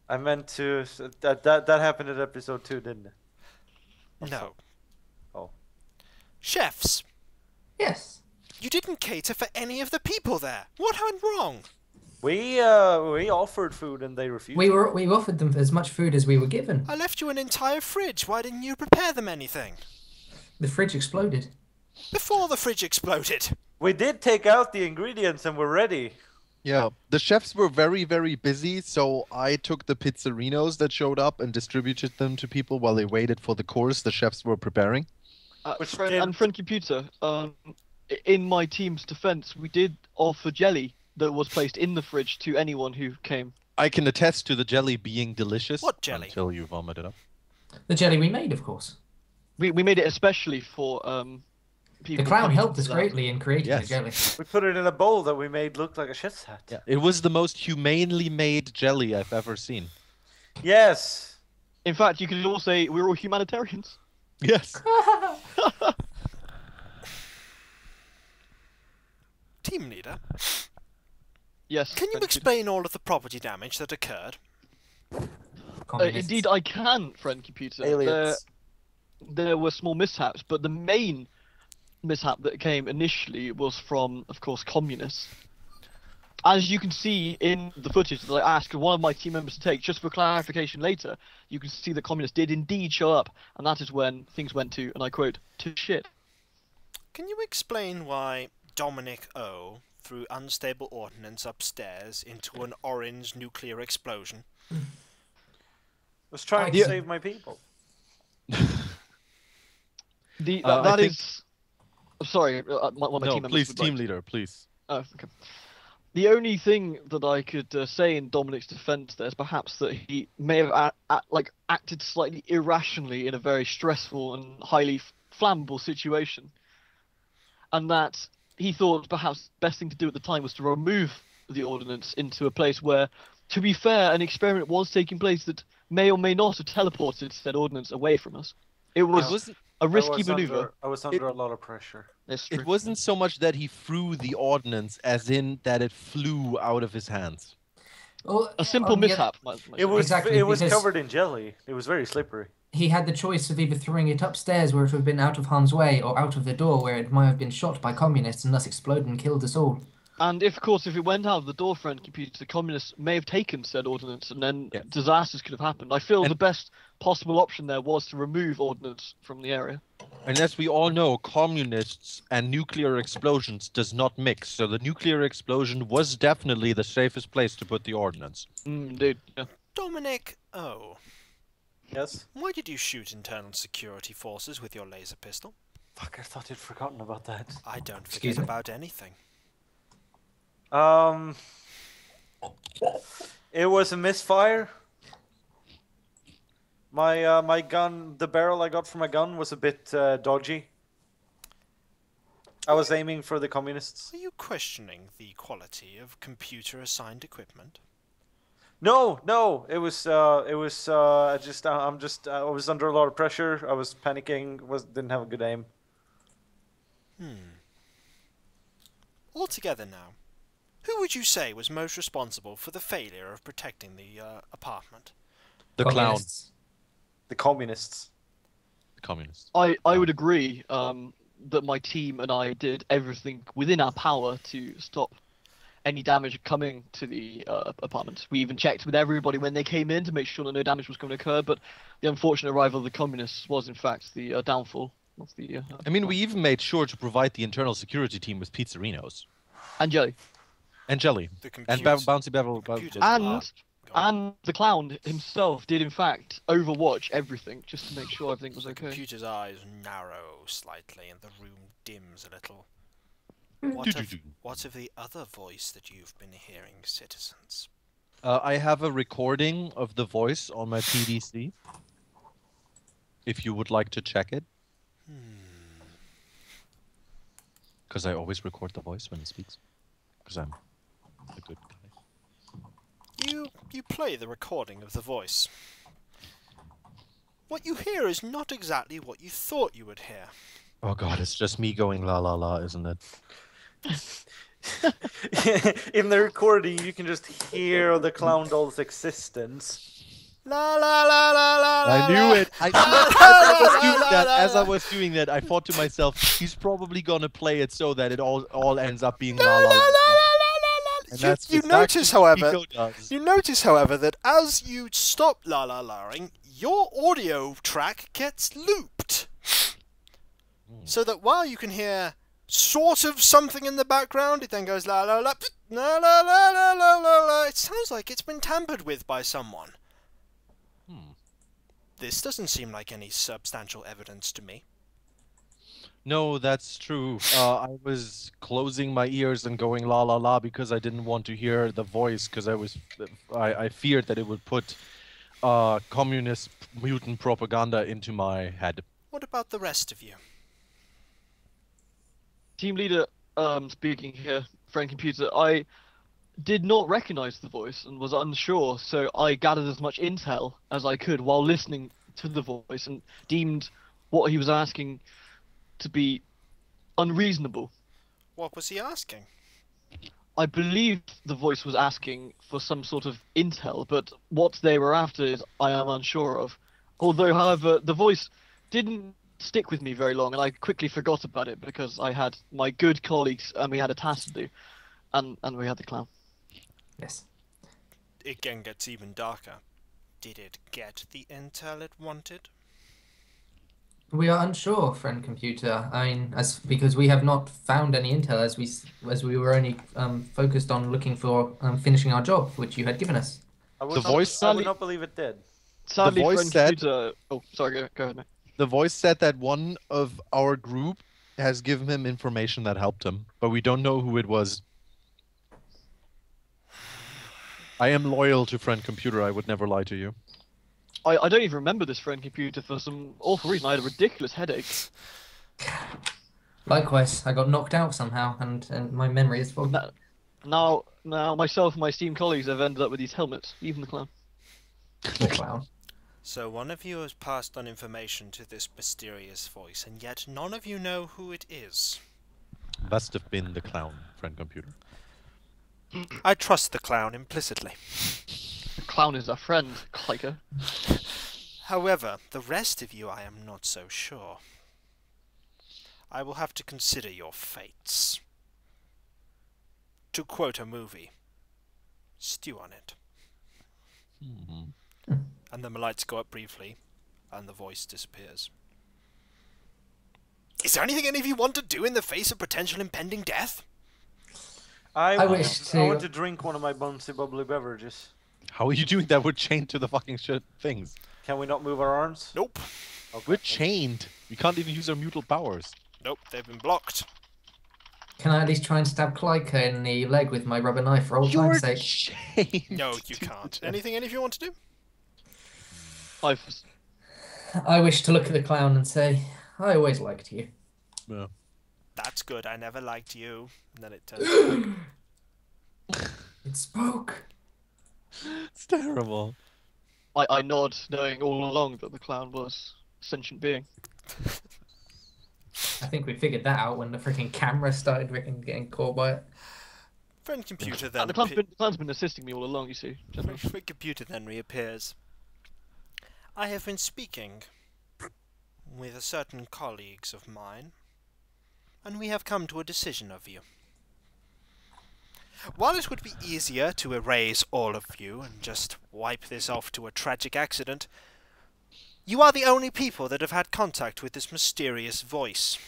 I meant to. That happened in episode 2, didn't it? No. Oh. Chefs, Yes. you didn't cater for any of the people there. What went wrong? We offered food and they refused. We offered them as much food as we were given. I left you an entire fridge. Why didn't you prepare them anything? The fridge exploded. Before the fridge exploded. We did take out the ingredients and we're ready. Yeah, the chefs were very, very busy, so I took the pizzarinos that showed up and distributed them to people while they waited for the course the chefs were preparing. Which Friend, did- and friend computer, in my team's defense, we did offer jelly that was placed in the fridge to anyone who came. I can attest to the jelly being delicious. What jelly? Until you vomit it up. The jelly we made, of course. We made it especially for people. The clown coming helped to us that. greatly in creating Yes. the jelly. We put it in a bowl that we made look like a chef's hat. Yeah, it was the most humanely made jelly I've ever seen. Yes. In fact, you could all say we're all humanitarians. Yes. Team leader, Yes. can you friend computer. explain all of the property damage that occurred? Communists. Indeed, I can, friend computer. Aliens. There were small mishaps, but the main mishap that came initially was from, of course, communists. As you can see in the footage that I asked one of my team members to take, just for clarification later, you can see that communists did indeed show up, and that is when things went to, and I quote, to shit. Can you explain why Dominic O threw unstable ordnance upstairs into an orange nuclear explosion? I was trying to Yeah. save my people. I That think- is. Sorry, one of my No, team members please, would team like- leader, please. Oh, okay. The only thing that I could say in Dominic's defence there is perhaps that he may have acted slightly irrationally in a very stressful and highly flammable situation, and that he thought perhaps the best thing to do at the time was to remove the ordnance into a place where, to be fair, an experiment was taking place that may or may not have teleported said ordnance away from us. It was It wasn't. a risky I was maneuver. I was under a lot of pressure. That's It true. wasn't so much that he threw the ordnance, as in that it flew out of his hands. Well, A simple yeah, mishap. It was Exactly, it was because- covered in jelly. It was very slippery. He had the choice of either throwing it upstairs where it would have been out of harm's way, or out of the door where it might have been shot by communists and thus exploded and killed us all. And if, of course, if it went out of the door, friend computer, the communists may have taken said ordnance, and then Yeah. disasters could have happened. I feel And- the best possible option there was to remove ordnance from the area. And as we all know, communists and nuclear explosions does not mix. So the nuclear explosion was definitely the safest place to put the ordnance. Indeed. Yeah. Dominic O, Yes. why did you shoot internal security forces with your laser pistol? Fuck! I thought you'd forgotten about that. I don't Excuse forget me? about anything. It was a misfire. My gun, the barrel I got from my gun was a bit dodgy. I was aiming for the communists. Are you questioning the quality of computer-assigned equipment? No, it was I was under a lot of pressure. I was panicking. Didn't have a good aim. Altogether now, who would you say was most responsible for the failure of protecting the apartment? The clown. Communists. The communists. The communist. I would agree that my team and I did everything within our power to stop any damage coming to the apartment. We even checked with everybody when they came in to make sure that no damage was going to occur, but the unfortunate arrival of the communists was in fact the downfall of the... I mean, we even made sure to provide the internal security team with pizzarinos. And Jelly. And jelly. The And computers- Bouncy Bevel. computers And- are- And the clown himself did in fact overwatch everything just to make sure everything was The okay. computer's eyes narrow slightly and the room dims a little. What of the other voice that you've been hearing, citizens? I have a recording of the voice on my PDC. If you would like to check it. Because I always record the voice when he speaks. Because I'm a good guy. You play the recording of the voice. What you hear is not exactly what you thought you would hear. Oh god, it's just me going la la la, isn't it? In the recording, you can just hear the clown doll's existence. La la la la la. I knew it. I knew it. As I was doing that, I thought to myself, he's probably gonna play it so that it all ends up being la la la. And that's You exactly notice, what however, Kiko does. you notice, however, that as you stop la la laing, your audio track gets looped, so that while you can hear sort of something in the background, it then goes la la la la la la la la la la. It sounds like it's been tampered with by someone. This doesn't seem like any substantial evidence to me. No, that's true. I was closing my ears and going la la la because I didn't want to hear the voice because I feared that it would put communist mutant propaganda into my head. What about the rest of you? Team leader, speaking here, friend computer, I did not recognize the voice and was unsure, so I gathered as much intel as I could while listening to the voice and deemed what he was asking to be unreasonable. What was he asking? I believe the voice was asking for some sort of intel, but what they were after is I am unsure of. Although, however, the voice didn't stick with me very long, and I quickly forgot about it because I had my good colleagues and we had a task to do, and we had the clown. Yes. It again gets even darker. Did it get the intel it wanted? We are unsure, friend computer. I mean, because we have not found any intel as we were only focused on looking for finishing our job, which you had given us. I would The not, voice- I would not believe it did. Sadly, voice friend said- computer... Oh, sorry, go ahead, mate. The voice said that one of our group has given him information that helped him, but we don't know who it was. I am loyal to friend computer. I would never lie to you. I don't even remember this friend computer for some awful reason. I had a ridiculous headache. Likewise, I got knocked out somehow, and my memory is foggy. Now myself and my esteemed colleagues have ended up with these helmets, even the clown. The clown. So one of you has passed on information to this mysterious voice, and yet none of you know who it is. Must have been the clown, friend computer. I trust the clown implicitly. The clown is our friend, Kliker. However, the rest of you I am not so sure. I will have to consider your fates. To quote a movie, stew on it. And then the lights go up briefly, and the voice disappears. Is there anything any of you want to do in the face of potential impending death? I wish to- I want to drink one of my bunsy bubbly beverages. How are you doing that? We're chained to the fucking shit things. Can we not move our arms? Nope. Okay. We're chained. We can't even use our mutal powers. Nope, they've been blocked. Can I at least try and stab Clyker in the leg with my rubber knife for old time's sake? chained. No, you can't. Anything any of you want to do? I wish to look at the clown and say, I always liked you. Yeah. That's good. I never liked you. And then it turns. It spoke. It's terrible. I nod, knowing all along that the clown was a sentient being. I think we figured that out when the freaking camera started getting caught by it. Friend computer then. And the clown's been assisting me all along, you see. Gentlemen. Friend computer then reappears. I have been speaking with certain colleagues of mine, and we have come to a decision of you. While it would be easier to erase all of you and just wipe this off to a tragic accident, you are the only people that have had contact with this mysterious voice.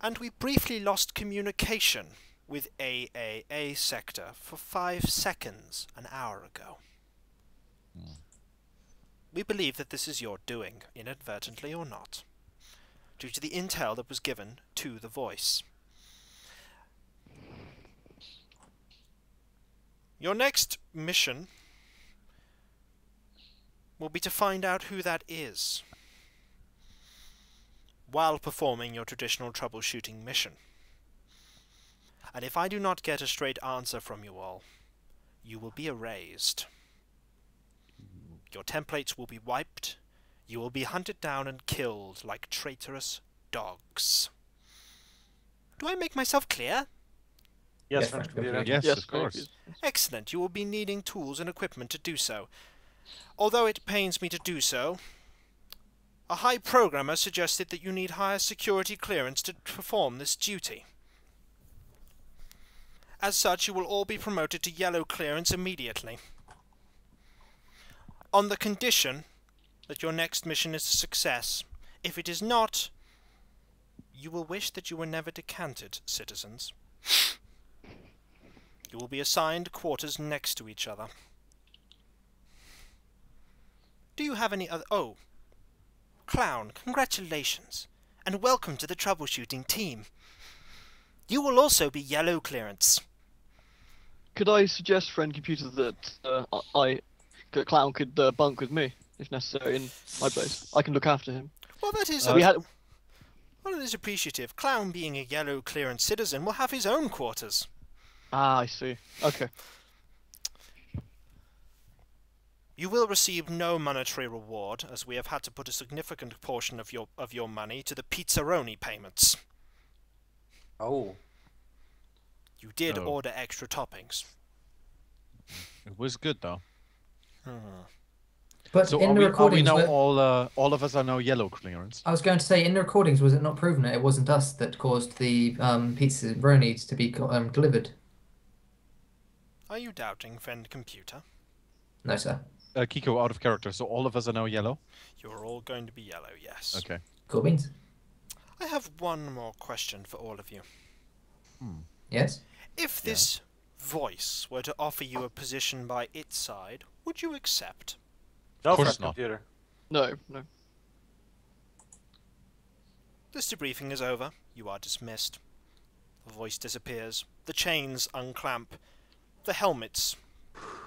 And we briefly lost communication with AAA sector for 5 seconds an hour ago. We believe that this is your doing, inadvertently or not, due to the intel that was given to the voice. Your next mission will be to find out who that is, while performing your traditional troubleshooting mission. And if I do not get a straight answer from you all, you will be erased. Your templates will be wiped, you will be hunted down and killed like traitorous dogs. Do I make myself clear? Yes, Yes, friend friend computer. Yes, Yes, of course. Excellent, you will be needing tools and equipment to do so. Although it pains me to do so, a high programmer suggested that you need higher security clearance to perform this duty. As such, you will all be promoted to yellow clearance immediately, on the condition that your next mission is a success. If it is not, you will wish that you were never decanted, citizens. You will be assigned quarters next to each other. Do you have any other... Oh, Clown, congratulations, and welcome to the troubleshooting team. You will also be yellow clearance. Could I suggest, friend computer, that Clown could bunk with me, if necessary, in my place? I can look after him. Well, that is... We had... Well, it is appreciative. Clown, being a yellow clearance citizen, will have his own quarters. Ah, I see. Okay. You will receive no monetary reward, as we have had to put a significant portion of your money to the Pizzaroni payments. Oh. You did Oh. order extra toppings. It was good though. But So in are the we recordings, now were- all of us are now yellow clearance? I was going to say, in the recordings, was it not proven that it wasn't us that caused the pizzaroni to be delivered? Are you doubting, friend computer? No, sir. Kiko, out of character. So all of us are now yellow? You are all going to be yellow, yes. Okay. Cool beans. I have one more question for all of you. Yes? If this voice were to offer you a position by its side, would you accept? No, course friend not. computer. No, no. This debriefing is over. You are dismissed. The voice disappears. The chains unclamp. The helmets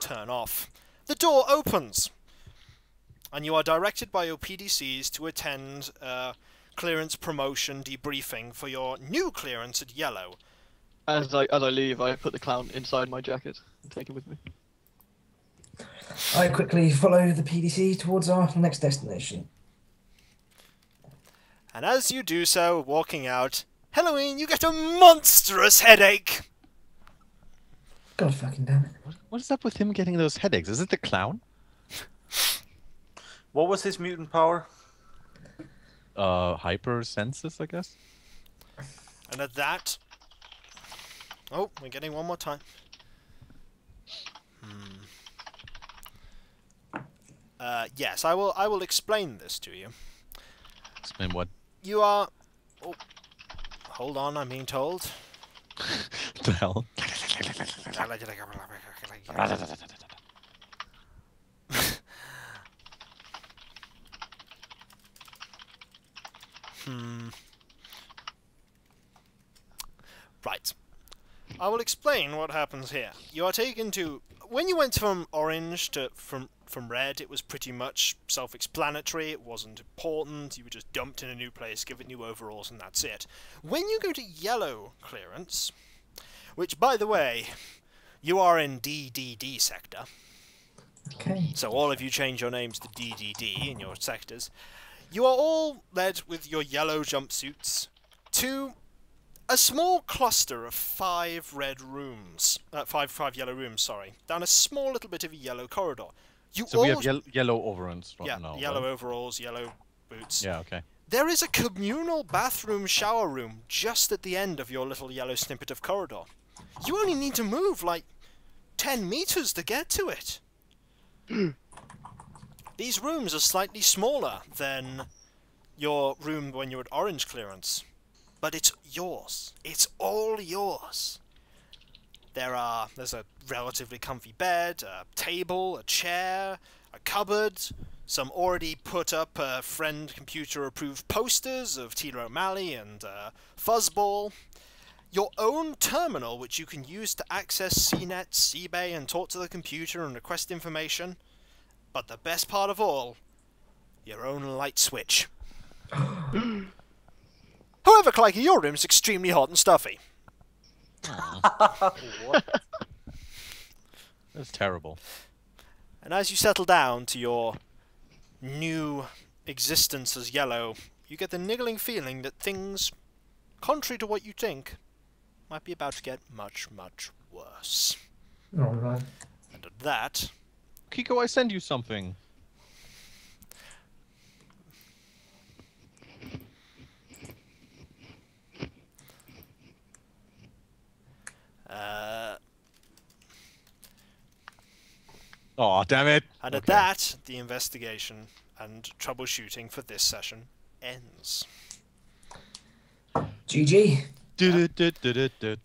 turn off. The door opens. And you are directed by your PDCs to attend clearance promotion debriefing for your new clearance at yellow. As I leave, I put the clown inside my jacket and take him with me. I quickly follow the PDC towards our next destination. And as you do so, walking out, Halloween, you get a monstrous headache! God fucking damn it. What is up with him getting those headaches? Is it the clown? What was his mutant power? Hyper senses, I guess. And at that... Oh, we're getting one more time. Yes, I will explain this to you. Explain what? You are... Oh, hold on, I'm being told. The hell? Right. I will explain what happens here. You are taken to... When you went from orange to... From red, it was pretty much self-explanatory. It wasn't important. You were just dumped in a new place, given new overalls, and that's it. When you go to yellow clearance, which, by the way, you are in DDD sector. Okay. So all of you change your names to DDD in your sectors. You are all led with your yellow jumpsuits to a small cluster of 5 red rooms. Five yellow rooms, sorry. Down a small little bit of a yellow corridor. So we have yellow overalls right yeah, now. yellow right? overalls, yellow boots. Yeah, okay. There is a communal bathroom shower room just at the end of your little yellow snippet of corridor. You only need to move like 10 meters to get to it. These rooms are slightly smaller than your room when you're at orange clearance, but it's yours. It's all yours. There's a relatively comfy bed, a table, a chair, a cupboard, some already put up friend computer approved posters of Tilo O'Malley and Fuzzball. Your own terminal, which you can use to access CNET, eBay, and talk to the computer and request information. But the best part of all, your own light switch. However, Clykie, your room's extremely hot and stuffy. What? That's terrible. And as you settle down to your new existence as yellow, you get the niggling feeling that things, contrary to what you think, might be about to get much, much worse. Alright. And at that... Kiko, I send you something. Oh, damn it! And at Okay. that, the investigation and troubleshooting for this session ends. GG. Du-du-du-du-du-du.